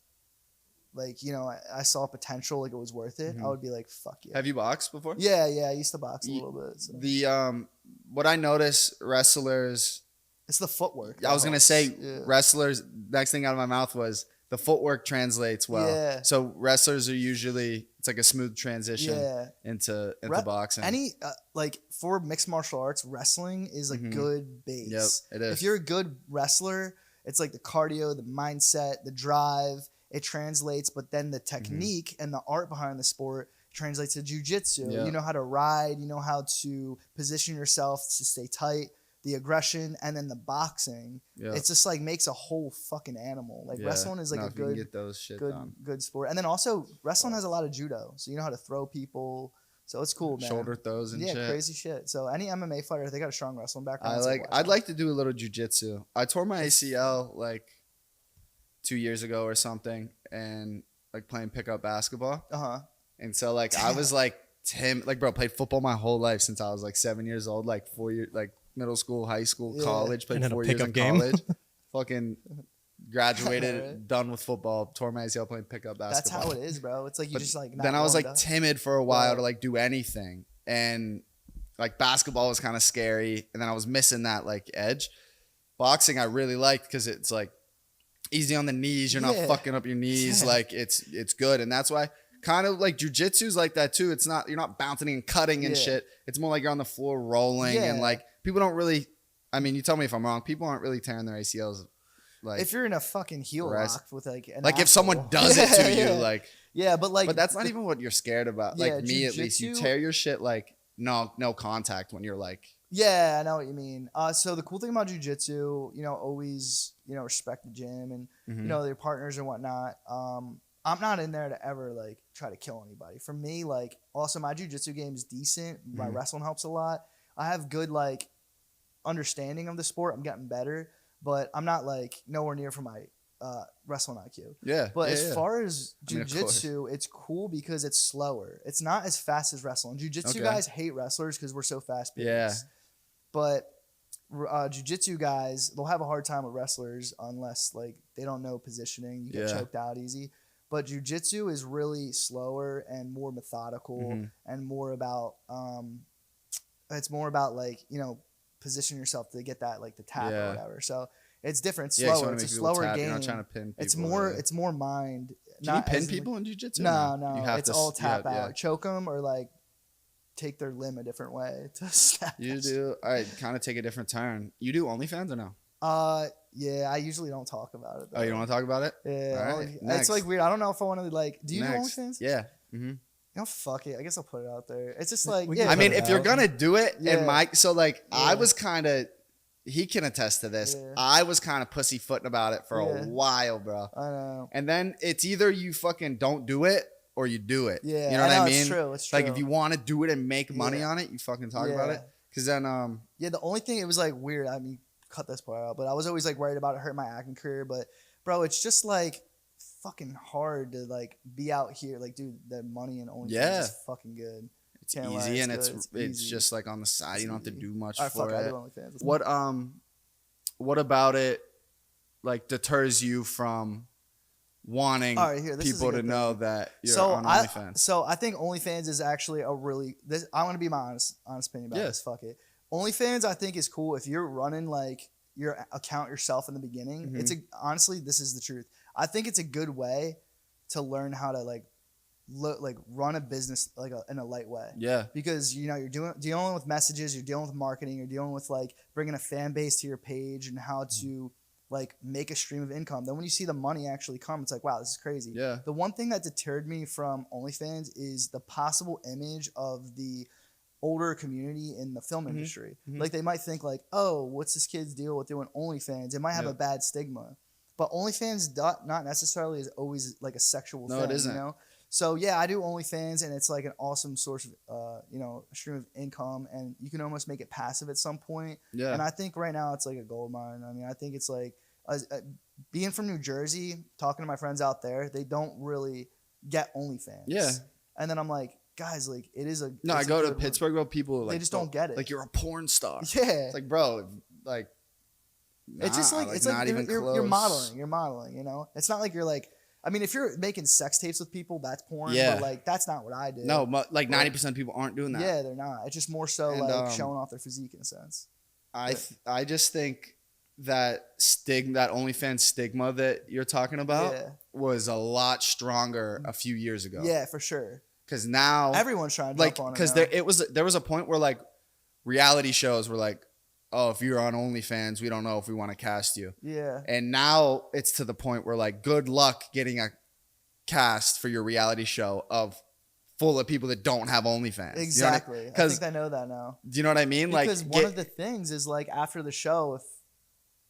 you know, I saw potential, like it was worth it, Mhm. I would be like, fuck yeah. Have you boxed before? Yeah, I used to box a Ye- little bit. So. The what I notice wrestlers It's the footwork. I was gonna say Yeah. wrestlers. Next thing out of my mouth was the footwork translates well. Yeah. So wrestlers are usually it's like a smooth transition Yeah. into Re- boxing. Any like for mixed martial arts, wrestling is a Mhm. good base. Yep, it is. If you're a good wrestler, it's like the cardio, the mindset, the drive. It translates, but then the technique and the art behind the sport translates to jiu-jitsu. Yeah. You know how to ride, you know how to position yourself to stay tight, the aggression, and then the boxing. Yeah. It's just like makes a whole fucking animal. Like wrestling is like if you can get those shit done. good sport. And then also wrestling has a lot of judo, so you know how to throw people. So it's cool, man. Shoulder throws and shit. Yeah, crazy shit. So any MMA fighter, if they got a strong wrestling background. I'd like to do a little jujitsu. I tore my ACL like 2 years ago or something, and like playing pickup basketball. And so like I was like bro, played football my whole life since I was like 7 years old, like 4 years, like middle school, high school, college. Played 4 years in college. Fucking graduated, Right. Done with football. Tore my ACL playing pickup That's basketball. how it is, bro. It's like you But just like. then I was like warmed up. timid for a while Right. to like do anything, and like basketball was kind of scary, and then I was missing that like edge. Boxing I really liked because it's like easy on the knees. You're not Yeah. fucking up your knees. Yeah. Like it's good, and that's why kind of like jujitsu's like that too. It's not, you're not bouncing and cutting and Yeah. shit. It's more like you're on the floor rolling, and Yeah. like people don't really. I mean, you tell me if I'm wrong. People aren't really tearing their ACLs. Like If you're in a fucking heel Rest. lock with like an if someone asshole. does it to you, Yeah. like. Yeah, but like. But that's not even what you're scared about. Like Yeah, me, at least, you jujitsu- tear your shit like no contact when you're like. Yeah, I know what you mean. So the cool thing about jujitsu, you know, always, you know, respect the gym and Mhm. you know their partners and whatnot. I'm not in there to ever like try to kill anybody. For me, like also my jujitsu game is decent. My Mhm. wrestling helps a lot. I have good like understanding of the sport. I'm getting better, but I'm not like nowhere near for my wrestling IQ. Yeah. But yeah, as yeah. far as I mean, of course. jujitsu, it's cool because it's slower. It's not as fast as wrestling. Jujitsu Okay. guys hate wrestlers because we're so fast paced. Yeah. But jujitsu guys, they'll have a hard time with wrestlers unless like they don't know positioning. You get Yeah. choked out easy. But jujitsu is really slower and more methodical Mhm. and more about it's more about like, you know, position yourself to get that like the tap Yeah. or whatever. So it's different, Yeah, you slower. wanna It's a make people slower tap. game. You're not trying to pin people. It's more yeah. it's more mind. Can you pin as, people in jiu-jitsu? No, You no. have It's to, all tap yeah, out. Choke them or like take their limb a different way to snap. You that do. All right, kind of take a different turn. You do OnlyFans or no? Yeah, I usually don't talk about it. Oh, you don't want to talk about it? Yeah, All right, it's next. like weird. I don't know if I want to like. Do you Next. do OnlyFans? Yeah. Mm-hmm. You know, fuck it. I guess I'll put it out there. It's just like, We yeah. can I mean, put it if you're out. gonna do it, Yeah. and Mike, so like, I Yeah. was kind of. He can attest to this. Yeah. I was kind of pussyfooting about it for Yeah. a while, bro. I know. And then it's either you fucking don't do it or you do it. Yeah, You know what I know, mean? It's true. It's true. Like if you want to do it and make money Yeah. on it, you fucking talk about Yeah. it. Cause then Yeah, the only thing it was like weird. I mean, cut this part out, but I was always like worried about it hurting my acting career. But bro, it's just like fucking hard to like be out here. Like, dude, the money and OnlyFans Yeah. is fucking good. it's Can't lie, easy and good. it's easy. just like on the side. It's You don't have to easy. do much All right, for fuck, I it. do OnlyFans. Let's What about it like deters you from wanting All right, here, this is a people to good know that you're so on I OnlyFans? so I think OnlyFans is actually a really this. I'm gonna be my honest opinion about Yeah. this. Fuck it. OnlyFans I think is cool if you're running like your account yourself in the beginning. Mhm. It's honestly this is the truth. I think it's a good way to learn how to like run a business like in a light way. Yeah. Because you know you're dealing with messages, you're dealing with marketing, you're dealing with like bringing a fan base to your page and how to like make a stream of income. Then when you see the money actually come, it's like, wow, this is crazy. Yeah. The one thing that deterred me from OnlyFans is the possible image of the older community in the film industry. Mhm. Like they might think like, oh, what's this kid's deal with doing OnlyFans? It might have Yeah. a bad stigma. But OnlyFans not necessarily is always like a sexual No, thing. it isn't. You know? So yeah, I do OnlyFans, and it's like an awesome source of, you know, a stream of income, and you can almost make it passive at some point. Yeah. And I think right now it's like a gold mine. I mean, I think it's like being from New Jersey, talking to my friends out there, they don't really get OnlyFans. Yeah. And then I'm like, guys, like it is a No, I it's a go to good one. Pittsburgh, bro. People like just don't get it. Like you're a porn star. Yeah. It's like, bro, like It's just nah, like it's like not you're, even you're, close. you're modeling, you know. It's not like you're like. I mean, if you're making sex tapes with people, that's porn. Yeah. But like that's not what I do. No, like 90% of people aren't doing that. Yeah, they're not. It's just more so And, like showing off their physique in a sense. I just think that that OnlyFans stigma that you're talking about Yeah. was a lot stronger a few years ago. Yeah, for sure. Because now Everyone's trying to like jump on it. because now. there was a point where like reality shows were like oh, if you're on OnlyFans, we don't know if we want to cast you. Yeah. And now it's to the point where like, good luck getting a cast for your reality show of full of people that don't have OnlyFans. Exactly. You know I think I know that now. do you know what I mean? Because like, one of the things is like after the show, if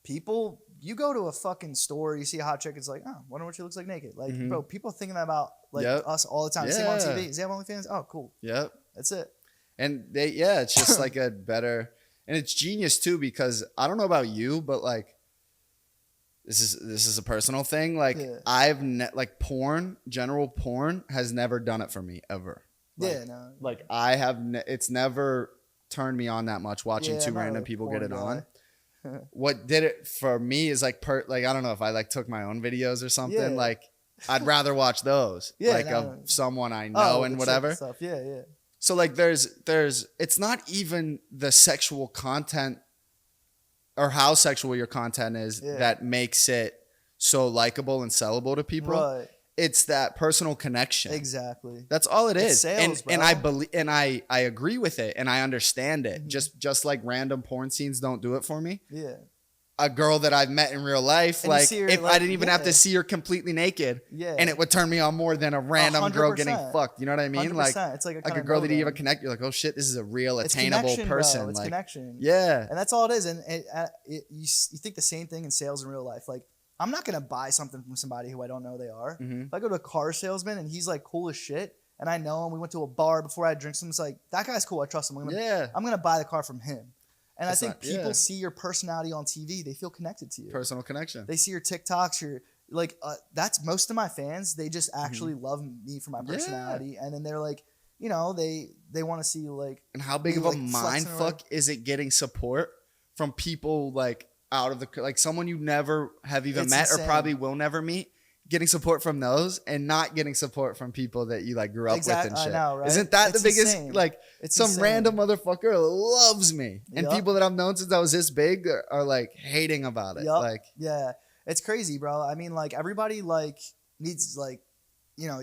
people, you go to a fucking store, you see a hot chick, it's like, oh, wonder what she looks like naked. Like, bro, people thinking about like us all the time. See them on TV. Does he have OnlyFans? Oh, cool. Yep. That's it. And it's just like a better, and it's genius too, because I don't know about you, but like, this is a personal thing. Like like general porn has never done it for me ever. Like, like I have, it's never turned me on that much watching two random people get it on. What did it for me is like like I don't know if I like took my own videos or something. Yeah. Like I'd rather watch those. Of someone I know and whatever. Stuff. Yeah. So like there's it's not even the sexual content or how sexual your content is that makes it so likable and sellable to people. Right. It's that personal connection. Exactly. That's all it is. Sales, and I believe and I agree with it and I understand it. Just like random porn scenes don't do it for me. Yeah. A girl that I've met in real life, And like her, if like, I didn't even have to see her completely naked, and it would turn me on more than a random girl getting 100%. fuck. You know what I mean? 100%. Like It's like a girl that you even connect. You're like, oh shit, this is a real attainable person. Bro. It's like, connection. Yeah. And that's all it is. And you think the same thing in sales in real life. Like, I'm not gonna buy something from somebody who I don't know they are. If I go to a car salesman and he's like cool as shit, and I know him, we went to a bar before I drink some. It's like, that guy's cool. I trust him. I'm gonna buy the car from him. And I think people see your personality on TV. They feel connected to you. Personal connection. They see your TikToks. Your like. That's most of my fans. They just actually love me for my personality, and then they're like, you know, they want to see like. And how big of a mind fuck is it getting support from people like out of the like someone you never have even met or probably will never meet? Getting support from those and not getting support from people that you like grew up with and shit. I know, right? Isn't that It's the biggest insane. like It's some insane. random motherfucker loves me and people that I've known since I was this big are like hating about it. Like yeah, it's crazy, bro. I mean, like everybody like needs like, you know,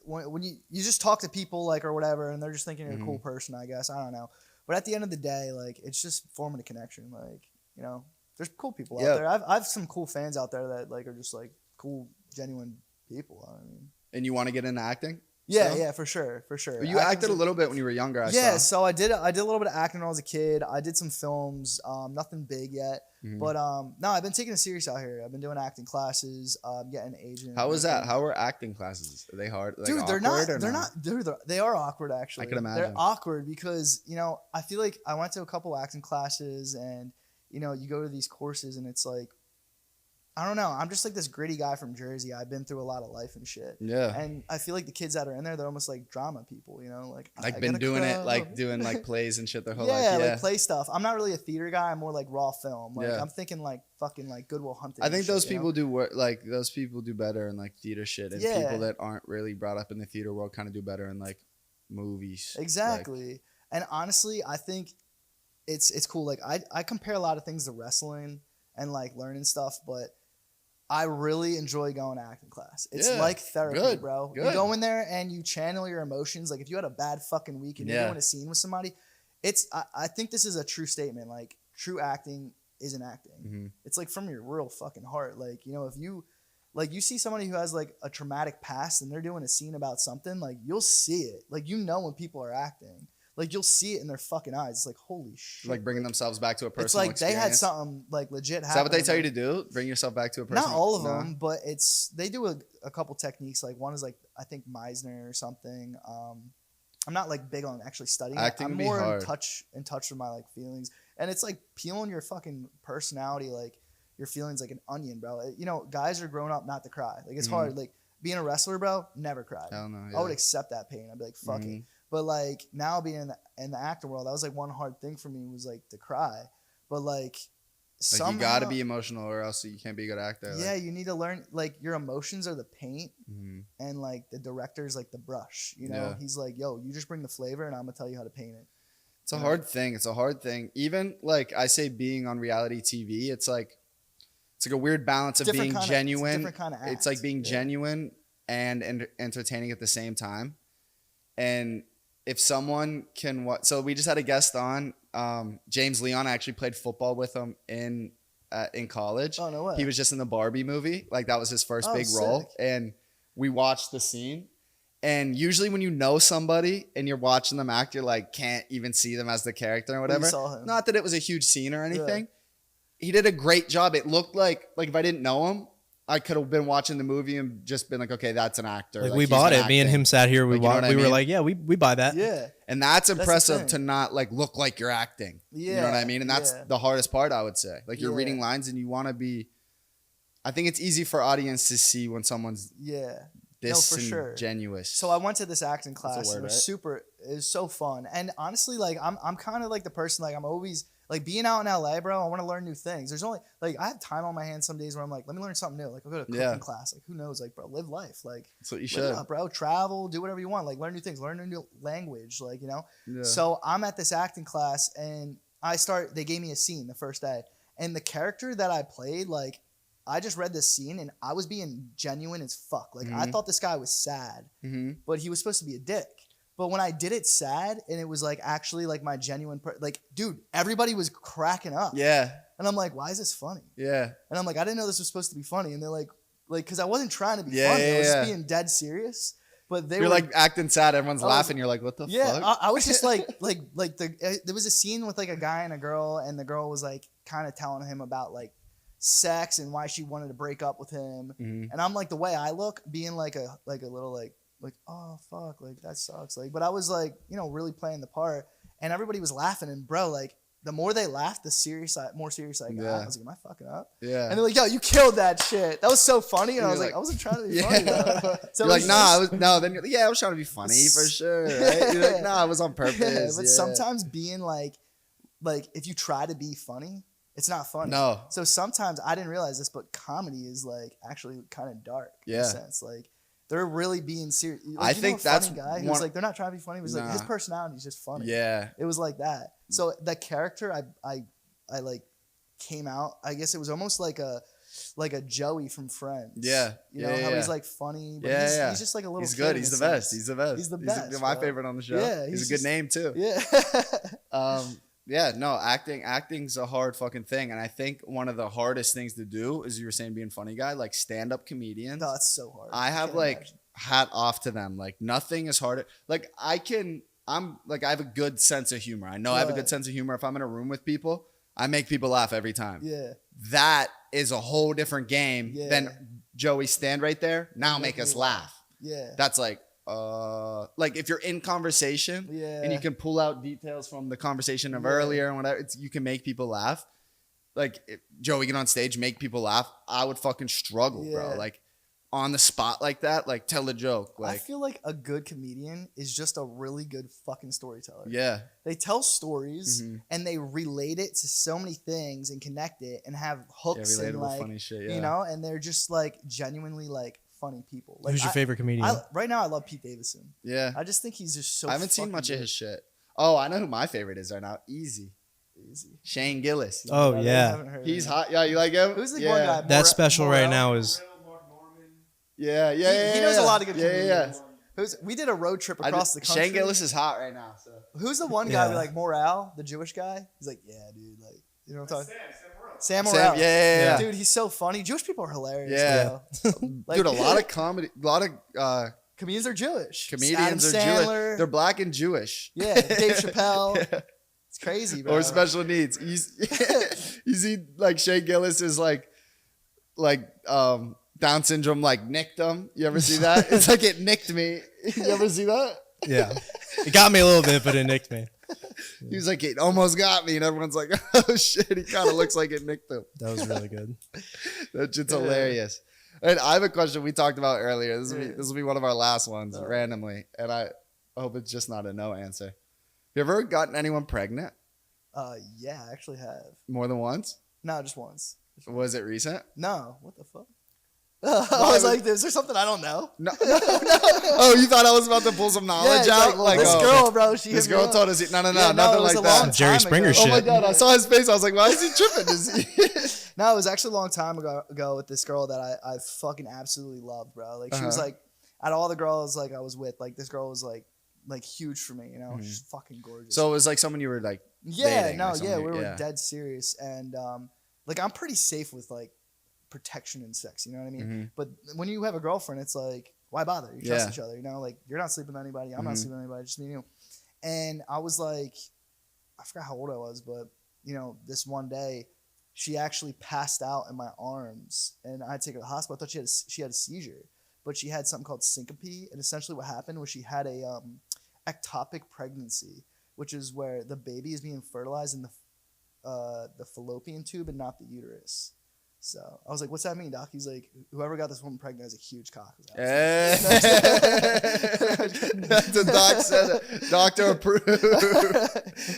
when you just talk to people like or whatever and they're just thinking you're a cool person, I guess. I don't know. But at the end of the day, like it's just forming a connection. Like, you know, there's cool people out there. I've some cool fans out there that like are just like cool, genuine people. I mean, and you want to get into acting? Yeah, for sure. You acted a little bit when you were younger. I saw. So I did a little bit of acting when I was a kid. I did some films, nothing big yet. But no, I've been taking it serious out here. I've been doing acting classes, getting an agent. How was that? How were acting classes? Are they hard? Like, dude, they are awkward actually. I can imagine. They're awkward because, you know, I feel like I went to a couple acting classes and, you know, you go to these courses and it's like, I don't know. I'm just like this gritty guy from Jersey. I've been through a lot of life and shit. Yeah. And I feel like the kids that are in there, they're almost like drama people, you know? Like been doing it, like doing like plays and shit their whole life. Yeah, like play stuff. I'm not really a theater guy. I'm more like raw film. Like I'm thinking like fucking like Good Will Hunting. I think those people do work, like those people do better in like theater shit, and people that aren't really brought up in the theater world kind of do better in like movies. Exactly. Like, and honestly, I think it's cool. Like I compare a lot of things to wrestling and like learning stuff, but I really enjoy going to acting class. It's like therapy, bro. You go in there and you channel your emotions. Like if you had a bad fucking week and you're doing a scene with somebody, I think this is a true statement. Like true acting isn't acting. It's like from your real fucking heart. Like, you know, if you like you see somebody who has like a traumatic past and they're doing a scene about something, like you'll see it. Like, you know, when people are acting. Like, you'll see it in their fucking eyes. It's like, holy shit. Like bringing themselves back to a personal It's like experience. they had something like legit happen. Is that what they tell you to do? Bring yourself back to a personal... Not all of them, but they do a couple techniques. Like one is like, I think Meisner or something. I'm not like big on actually studying Acting it. I'm be more hard. in touch with my like feelings. And it's like peeling your fucking personality, like your feelings like an onion, bro. You know, guys are grown up not to cry. Like it's hard. Like being a wrestler, bro, never cried. Hell no, I would accept that pain. I'd be like, fuck it. But like now being in the acting world, that was like one hard thing for me was like to cry. But like somehow, you gotta be emotional or else you can't be a good actor. Yeah, you need to learn, like your emotions are the paint and like the director's like the brush. You know, he's like, yo, you just bring the flavor and I'm gonna tell you how to paint it. It's a hard thing. It's a hard thing. Even like I say being on reality TV, it's like a weird balance of being genuine. It's like being genuine and entertaining at the same time. And if someone can so we just had a guest on James Leon, I actually played football with him in college. Oh, no way. He was just in the Barbie movie. Like that was his first big role. Sick. And we watched the scene. And usually when you know somebody and you're watching them act, you're like, can't even see them as the character or whatever. saw him. Not that it was a huge scene or anything. Yeah. He did a great job. It looked like if I didn't know him, I could have been watching the movie and just been like, okay, that's an actor. Like we bought it. Me and him sat here. We were like, yeah, we buy that. Yeah. And that's the impressive thing. to not like look like you're acting. Yeah. You know what I mean? And that's the hardest part, I would say. Like you're Yeah. reading lines and you want to be. I think it's easy for audience to see when someone's disingenuous. So I went to this acting class. That's a word, and it was so fun. And honestly, like I'm kind of like the person, like I'm always like being out in LA, bro. I want to learn new things. There's only like I have time on my hands some days where I'm like, let me learn something new. Like I'll go to a cooking class. Like who knows? Like bro, live life. Like that's what you live it should, up, bro. Travel, do whatever you want. Like learn new things, learn a new language. Like Yeah. So I'm at this acting class and they gave me a scene the first day, and the character that I played, like I just read this scene and I was being genuine as fuck. Like I thought this guy was sad, but he was supposed to be a dick. But when I did it sad and it was like actually like my genuine, like dude, everybody was cracking up. Yeah. And I'm like, why is this funny? Yeah. And I'm like, I didn't know this was supposed to be funny. And they're like, because I wasn't trying to be funny. Yeah, I was yeah. just being dead serious. But You're like acting sad. Everyone's laughing. You're like, what the fuck? I was just like there was a scene with like a guy and a girl, and the girl was like kind of telling him about like sex and why she wanted to break up with him. And I'm like, the way I look, being like a little like oh fuck, like that sucks. Like, but I was like, really playing the part, and everybody was laughing. And bro, like the more they laughed, the more serious I got. I was like, am I fucking up? Yeah. And they're like, yo, you killed that shit. That was so funny. And I was like, I wasn't trying to be funny. Though. So you're like, nah, then you're like, yeah, I was trying to be funny for sure. Right? You're like, nah, I was on purpose. Yeah, but sometimes being like if you try to be funny, it's not funny. No. So sometimes I didn't realize this, but comedy is like actually kind of dark in a sense. Like they're really being serious. Like, I think that's funny guy who's like, they're not trying to be funny. It was like his personality is just funny. Yeah. It was like that. So the character I like came out. I guess it was almost like a Joey from Friends. Yeah. You know how he's like funny, but he's just like a little. He's kid good. in He's a the best. sense. He's the best. He's the best. He's my bro. favorite on the show. Yeah, he's a good name too. Yeah. Yeah, no, acting's a hard fucking thing. And I think one of the hardest things to do is, you were saying, being funny guy, like stand-up comedians. No, it's so hard. I have hat off to them. Like nothing is harder. Like I have a good sense of humor. I know I have a good sense of humor. If I'm in a room with people, I make people laugh every time. Yeah. That is a whole different game than Joey, stand right there. Now make us laugh. Yeah. That's like if you're in conversation and you can pull out details from the conversation of earlier and whatever, you can make people laugh. Like Joey get on stage, make people laugh. I would fucking struggle, bro. Like on the spot like that, like tell a joke. Like I feel like a good comedian is just a really good fucking storyteller. Yeah. They tell stories and they relate it to so many things and connect it and have hooks and like funny shit, and they're just like genuinely like funny people. Like, who's your favorite comedian? Right now I love Pete Davidson. Yeah. I just think he's just so I haven't seen fucking much good. of his shit. Oh, I know who my favorite is right now. Easy. Shane Gillis. Oh, I yeah. haven't heard He's of him. hot. Yeah, you like him? Who's the one guy? That special right now is Yeah. He knows a lot of good comedians. We did a road trip across the country. Shane Gillis is hot right now. So Who's the one guy we like, Morale, the Jewish guy? He's like, yeah, dude, like, you know what I'm talking about? Sam Morrell. Yeah. Dude, he's so funny. Jewish people are hilarious. Yeah. Bro. Like, Dude, a lot of comedy, a lot of comedians are Jewish. comedians Adam are Sandler. Jewish. They're black and Jewish. Yeah, Dave Chappelle. It's crazy, bro. Or special needs. You see, like Shane Gillis is like Down syndrome, like nicked him. You ever see that? It's like it nicked me. You ever see that? Yeah. It got me a little bit, but it nicked me. He was like, it almost got me, and everyone's like, oh shit, he kind of looks like it nicked him. That was really good. That's just hilarious. And I have a question we talked about earlier. This will be one of our last ones randomly, and I hope it's just not a no answer. You ever gotten anyone pregnant? Yeah, I actually have. More than once? No, just once. Was it recent? No, what the fuck? I was like, is there something I don't know? No. Oh, you thought I was about to pull some knowledge Yeah, out? like, this girl, bro, she This hit me girl up. told us. No, Yeah, nothing it was like a that. long Jerry time Springer ago. shit. Oh my god, I saw his face. I was like, why is he tripping? Is he? No, it was actually a long time ago with this girl that I fucking absolutely loved, bro. Like she was like, out of all the girls like I was with, like this girl was like huge for me, you know? She's fucking gorgeous. So it was like someone you were like Yeah, dating or no, something. yeah, we were dead serious, and like I'm pretty safe with like protection and sex. You know what I mean? Mm-hmm. But when you have a girlfriend, it's like, why bother? You trust Yeah. each other. You know, like you're not sleeping with anybody. I'm not Mhm. sleeping with anybody. Just me and you. And I was like, I forgot how old I was, but you know, this one day, she actually passed out in my arms, and I had to take her to the hospital. I thought she had a seizure, but she had something called syncope, and essentially what happened was she had a ectopic pregnancy, which is where the baby is being fertilized in the fallopian tube and not the uterus. So I was like, "What's that mean, doc?" He's like, "Whoever got this woman pregnant has a huge cock." That's what Doc said. Doctor approved.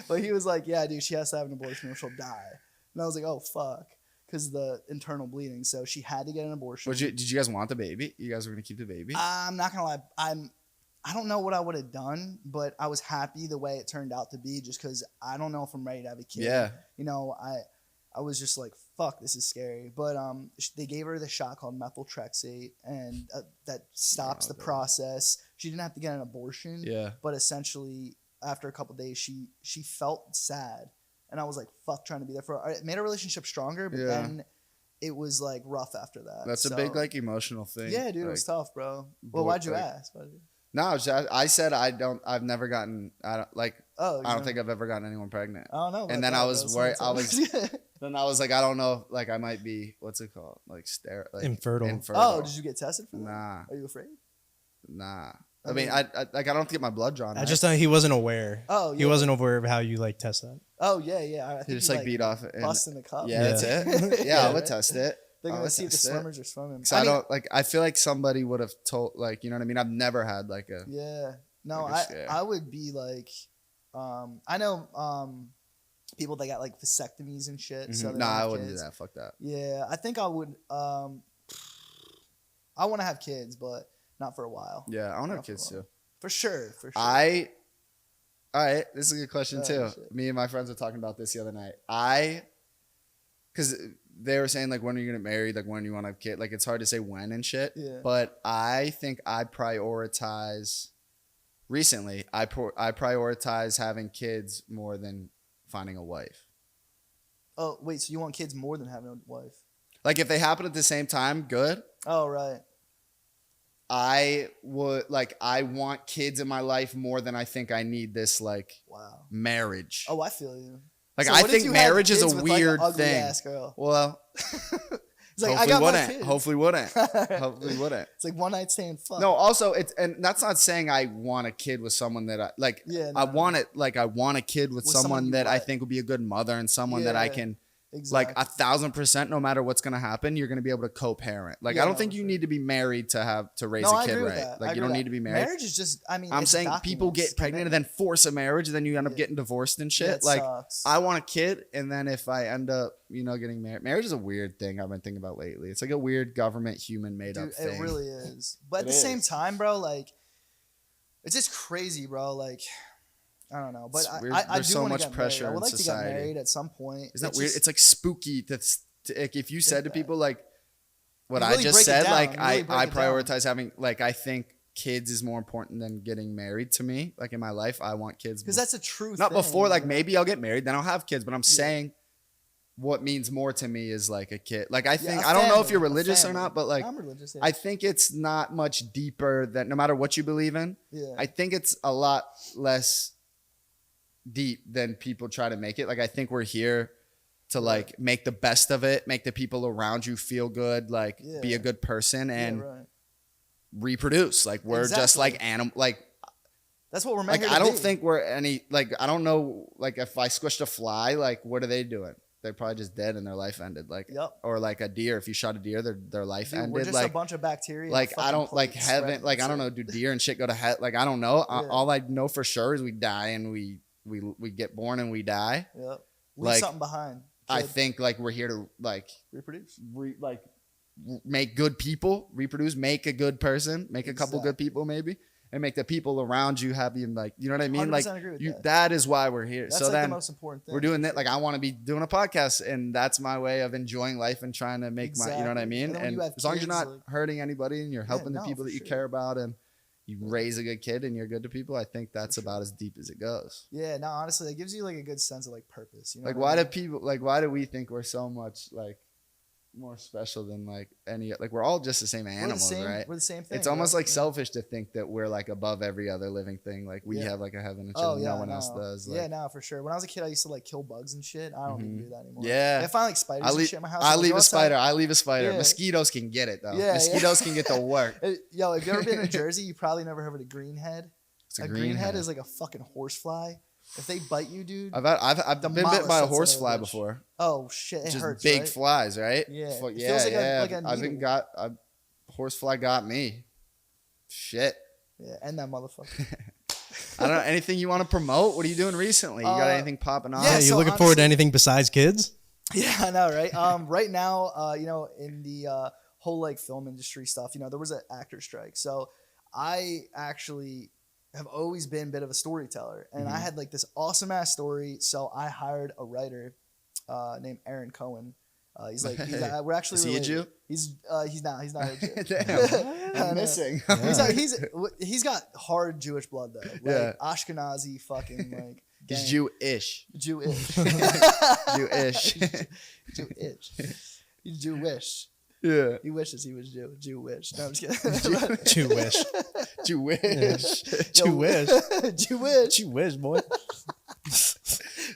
But he was like, "Yeah, dude, she has to have an abortion or she'll die." And I was like, "Oh fuck," because the internal bleeding. So she had to get an abortion. Did you guys want the baby? You guys were gonna keep the baby? I'm not gonna lie. I don't know what I would have done, but I was happy the way it turned out to be, just because I don't know if I'm ready to have a kid. Yeah. You know, I was just like, fuck, this is scary. But they gave her the shot called methotrexate, and that stops the process. She didn't have to get an abortion. Yeah. But essentially, after a couple days, she felt sad, and I was like, fuck, trying to be there for her. It made our relationship stronger, but then it was like rough after that. That's a big like emotional thing. Yeah, dude, like, it was tough, bro. Well, why'd you like, ask? No, I said I've never gotten. I don't think I've ever gotten anyone pregnant. I don't know. And then I was worried. Then I was like, I don't know. Like I might be. What's it called? Like infertile. Oh, did you get tested for that? Nah. Are you afraid? Nah. I mean, I don't have to get my blood drawn. I just thought he wasn't aware. Oh, yeah. He wasn't aware of how you like test that. Oh yeah. I think He just like beat off it. Bust in the cup. Yeah, that's it. Yeah, I would test it. They're I gonna would see if the test it. swimmers are swimming. So I don't like. I feel like somebody would have told. Like, you know what I mean? I've never had like a. Yeah. No, like a scare. I would be like, I know people that got like vasectomies and shit. So Nah, I wouldn't do that. Fuck that. Yeah, I think I would. I want to have kids, but not for a while. Yeah, I want to have kids too. For sure. All right, this is a good question too. Shit. Me and my friends were talking about this the other night. Because they were saying like, when are you gonna get married? Like, when do you want to have kids? Like, it's hard to say when and shit. Yeah. But I think I prioritize. Recently, I prioritize having kids more than finding a wife. Oh wait, so you want kids more than having a wife? Like, if they happen at the same time, good. Oh right. I want kids in my life more than I think I need this like marriage. Oh, I feel you. Like, So I what if think you had marriage is kids a with, like, an weird ugly thing. ass girl? Well, It's like, I got my kids. Hopefully wouldn't. Hopefully wouldn't. It's like one night stand. Fuck. No, also and that's not saying I want a kid with someone that I like. Yeah, I want it like I want a kid with someone you that I like. think would be a good mother and someone that I can exactly. like 1,000%. No matter what's gonna happen, you're gonna be able to co-parent. Like, I don't think you need to be married to raise a kid, right? Like, you don't need to be married. Marriage is just. I mean, I'm it's saying people get pregnant and then force a marriage and then you end up getting divorced and shit. Yeah, it like, sucks. I want a kid, and then if I end up, getting married, marriage is a weird thing I've been thinking about lately. It's like a weird government human made up thing. It really is. But at the same time, bro, like, it's just crazy, bro. Like, I don't know, but I There's do so want to much get pressure married. I would in like to society. get married at some point. Isn't that weird? It's like spooky. That's like, if you said to that. people like what You I really just break it said, down. like You really break I it down. prioritize having, like, I think kids is more important than getting married to me. Like, in my life, I want kids because that's a true not thing, before. Like, you know? maybe I'll get married, then I'll have kids. But I'm saying what means more to me is like a kid. Like, I think, a I don't know if family, you're a religious or family. not, but like, I'm religious. Yeah. I think it's not much deeper than, no matter what you believe in. Yeah. I think it's a lot less deep than people try to make it. Like, I think we're here to like make the best of it, make the people around you feel good, like be a good person and reproduce. Like, we're just like like, that's what we're meant like, to I don't be. think we're any, like, I don't know, like, if I squished a fly, like, what are they doing? They're probably just dead and their life ended. Like, or like a deer, if you shot a deer, their life Dude, ended. we're just like, a bunch of bacteria. like, I don't like heaven. Like, I don't know. Do deer and shit go to hell? Like, I don't know. All I know for sure is we die and we get born and we die. Yep. Leave Like, something behind. I think like we're here to like reproduce, make good people, reproduce, make a good person, make a couple good people maybe, and make the people around you happy and like, you know what I mean? Like, agree with that is why we're here. That's so like then the most important thing. we're doing that. Like, I want to be doing a podcast, and that's my way of enjoying life and trying to make my, you know what I mean? And then when And you have as long as you're kids, not like- hurting anybody and you're helping the no, people for that you sure. care about, and you raise a good kid and you're good to people, I think that's about as deep as it goes. Yeah, no, honestly, it gives you like a good sense of like purpose. You know, Like, what I why do we think we're so much like more special than like any, like we're all just the same We're the animals, same- right? We're the same thing. It's almost bro. like selfish to think that we're like above every other living thing. Like we Yeah. have like a heaven and shit Oh and yeah, no one else no. does. Yeah, Like, no, for sure. When I was a kid, I used to like kill bugs and shit. I don't even do that anymore. Yeah. If I find like spiders and shit in my house, I I'm like, leave "Go a spider. outside." I leave a spider. Yeah. Mosquitoes can get it though. Yeah, Mosquitoes yeah. can get the work. Yo, have you ever been in Jersey? You probably never heard of a greenhead. It's A greenhead is like a fucking horsefly. If they bite you, dude. I've been bit by a Demolish that son of a horsefly bitch. before. Oh shit, it Just hurts. big right? flies, right? Yeah. Fu- It yeah, feels like a- yeah. like a I've been needle. horsefly got me. Shit. Yeah, and that motherfucker. I don't know. Anything you want to promote? What are you doing recently? You got anything popping off? Yeah, Yeah, you so looking forward to honestly- anything besides kids? Yeah, I know, right? Right now, you know, in the whole like film industry stuff, you know, there was an actor strike. So I actually have always been a bit of a storyteller, and I had like this awesome ass story. So I hired a writer named Aaron Cohen. He's like, we're actually Is he a related. Jew? He's not a Jew. Damn. I I'm know. missing. He's got hard Jewish blood though. Like, Yeah. Ashkenazi fucking like. He's gang. Jewish. Jewish. Jewish. Jewish. He's Jewish. Yeah. He wishes he was Jewish. No, I'm just kidding. Jewish. Jewish. Jewish. Jewish. Jewish, boy.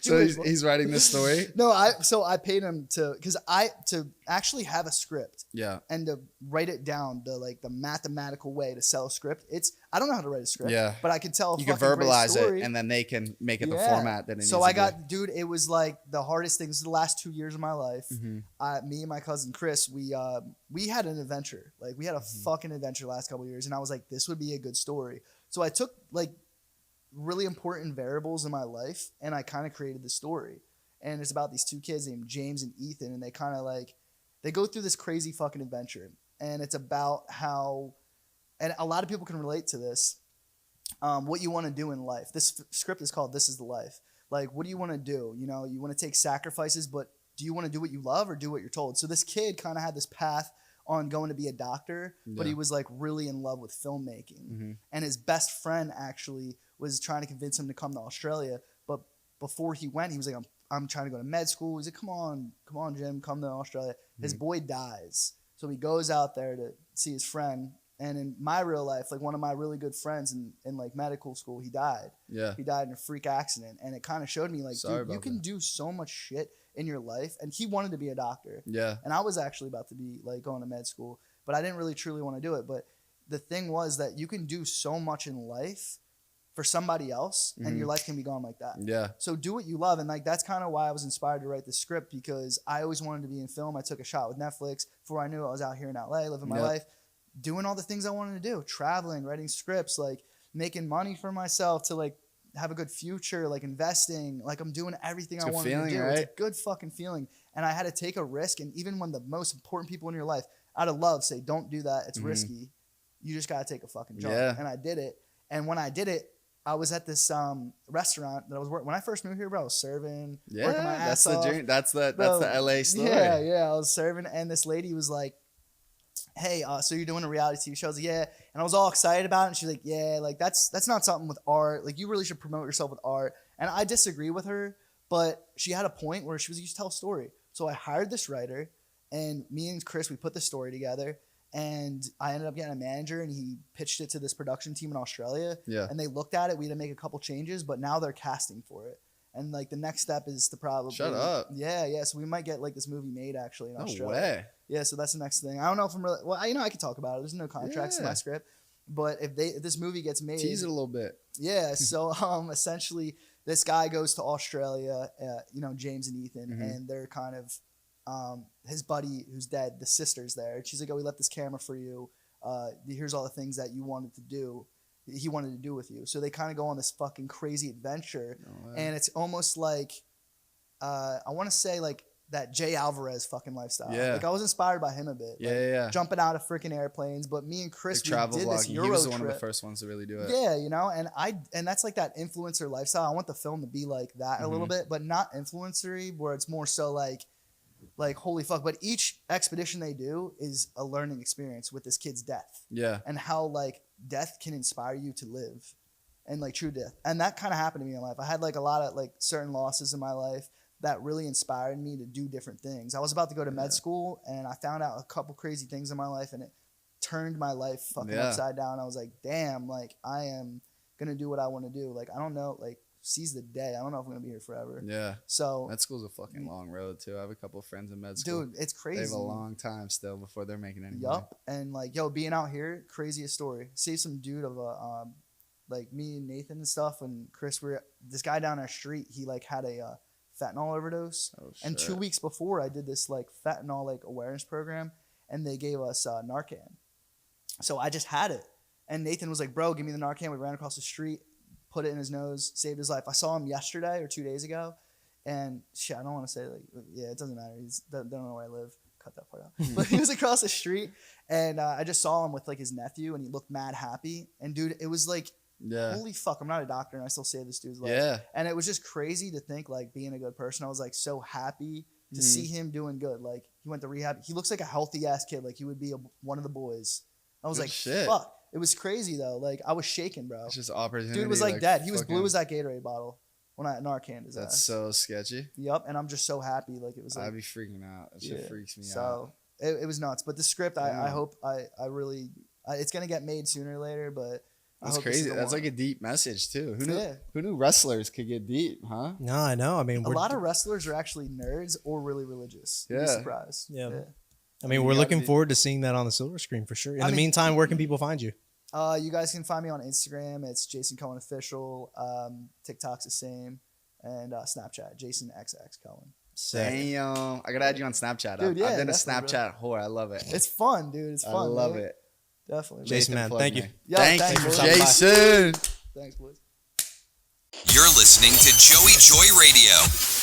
So he's writing this story. No, I paid him to actually have a script Yeah. and to write it down the mathematical way to sell a script. I don't know how to write a script. Yeah. But I can tell a You can fucking great verbalize story. it, and then they can make it the Yeah. format that it needs So to I be. got, dude, it was like the hardest thing. This is the last 2 years of my life. Mm-hmm. Me and my cousin Chris, we had an adventure. Like we had a Mm-hmm. fucking adventure the last couple of years, and I was like, this would be a good story. So I took like really important variables in my life, and I kind of created the story. And it's about these two kids named James and Ethan, and they kind of like they go through this crazy fucking adventure, and it's about how, and a lot of people can relate to this. What you want to do in life. This script is called "This Is the Life." Like, what do you want to do? You know, you want to take sacrifices, but do you want to do what you love or do what you're told? So this kid kind of had this path on going to be a doctor, but Yeah. he was like really in love with filmmaking. Mm-hmm. And his best friend actually was trying to convince him to come to Australia. But before he went, he was like, I'm trying to go to med school. He's like, come on, Jim, come to Australia. His boy dies. So he goes out there to see his friend. And in my real life, like one of my really good friends in like medical school, he died. Yeah. He died in a freak accident. And it kind of showed me like, Sorry dude, you about can that. do so much shit in your life. And he wanted to be a doctor. Yeah. And I was actually about to be like going to med school, but I didn't really truly want to do it. But the thing was that you can do so much in life for somebody else, and your life can be gone like that. Yeah. So do what you love, and like that's kind of why I was inspired to write this script, because I always wanted to be in film. I took a shot with Netflix. Before I knew it, I was out here in LA living my Yep. life, doing all the things I wanted to do, traveling, writing scripts, like making money for myself to like have a good future, like investing, like I'm doing everything It's I a good wanted feeling, to do. right? It's a good fucking feeling. And I had to take a risk, and even when the most important people in your life, out of love, say don't do that, it's risky. You just gotta take a fucking jump. Yeah. And I did it. And when I did it, I was at this restaurant that I was working when I first moved here, bro. I was serving, Yeah. working my ass That's the off. dream. That's the Bro, LA story. Yeah. I was serving, and this lady was like, "Hey, so you're doing a reality TV show?" I was like, "Yeah," and I was all excited about it. And she's like, "Yeah, like that's not something with art. Like you really should promote yourself with art." And I disagree with her, but she had a point where she was, "You should tell a story." So I hired this writer, and me and Chris, we put the story together. And I ended up getting a manager, and he pitched it to this production team in Australia. Yeah. And they looked at it. We had to make a couple changes, but now they're casting for it. And like the next step is to probably Shut up. Yeah. So we might get like this movie made actually in No Australia. way. Yeah. So that's the next thing. I don't know if I'm really well. I can talk about it. There's no contracts in my Yeah. script, but if this movie gets made, Tease it a little bit. yeah. So essentially, this guy goes to Australia. James and Ethan, and they're kind of his buddy who's dead. The sister's there. And she's like, "Oh, we left this camera for you. Here's all the things that you wanted to do. He wanted to do with you." So they kind of go on this fucking crazy adventure, and it's almost like I want to say like that Jay Alvarez fucking lifestyle. Yeah. Like I was inspired by him a bit. Yeah, like, yeah. jumping out of freaking airplanes. But me and Chris, Like we travel did this vlogging. Euro He was trip. one of the first ones to really do it. Yeah, and that's like that influencer lifestyle. I want the film to be like that a little bit, but not influencery, where it's more so like like, holy fuck. But each expedition they do is a learning experience with this kid's death. Yeah. And how, like, death can inspire you to live. And, like, true death. And that kind of happened to me in life. I had, like, a lot of, like, certain losses in my life that really inspired me to do different things. I was about to go to med school, and I found out a couple crazy things in my life, and it turned my life fucking upside down. I was like, damn, like, I am going to do what I want to do. Like, I don't know, like, seize the day. I don't know if I'm going to be here forever. Yeah. So Med school's a fucking long road, too. I have a couple of friends in med school. dude, it's crazy. They have a long time still before they're making any money. Yup. And, like, yo, being out here, craziest story. See some dude of a, like, me and Nathan and stuff, and Chris, this guy down our street, he, like, had a fentanyl overdose. Oh, shit. And 2 weeks before, I did this, like, fentanyl, like, awareness program, and they gave us Narcan. So I just had it. And Nathan was like, bro, give me the Narcan. We ran across the street, put it in his nose, saved his life. I saw him yesterday or 2 days ago. And shit, I don't want to say, like, yeah, it doesn't matter. They don't know where I live. Cut that part out. But he was across the street. And I just saw him with, like, his nephew, and he looked mad happy. And, dude, it was like, holy fuck, I'm not a doctor, and I still saved this dude's life. Yeah. And it was just crazy to think, like, being a good person. I was, like, so happy to see him doing good. Like, he went to rehab. He looks like a healthy-ass kid. Like, he would be one of the boys. I was Good like, shit. fuck. It was crazy, though. Like, I was shaking, bro. It's just opportunity. Dude was, like, dead. He was fucking- blue as that Gatorade bottle when I Narcaned his That's ass. so sketchy. Yep, and I'm just so happy. Like, it was like, I'd be freaking out. That shit freaks me out. so it was nuts. But the script, I hope, I really, it's going to get made sooner or later, but I That's hope this is crazy. the That's one. like a deep message, too. Who knew? Yeah. Who knew wrestlers could get deep, huh? No, I know. I mean, A lot of wrestlers are actually nerds or really religious. You'd be Yeah. surprised. Yeah. Yeah. I mean, You we're gotta looking be- forward to seeing that on the silver screen for sure. In I the mean- meantime, where can people find you? You guys can find me on Instagram. It's Jason Cohen Official. TikTok's the same. And Snapchat, Jason XX Cohen. Sick. Damn. I got to add you on Snapchat. Dude, yeah, I've been a definitely, bro. Snapchat whore. I love it. It's fun, dude. It's I fun. love man. it. Definitely. Jason, man, plugged thank you. me. Yo, Thank thanks you, for stopping by. Jason. Thanks, boys. You're listening to Joey Joy Radio.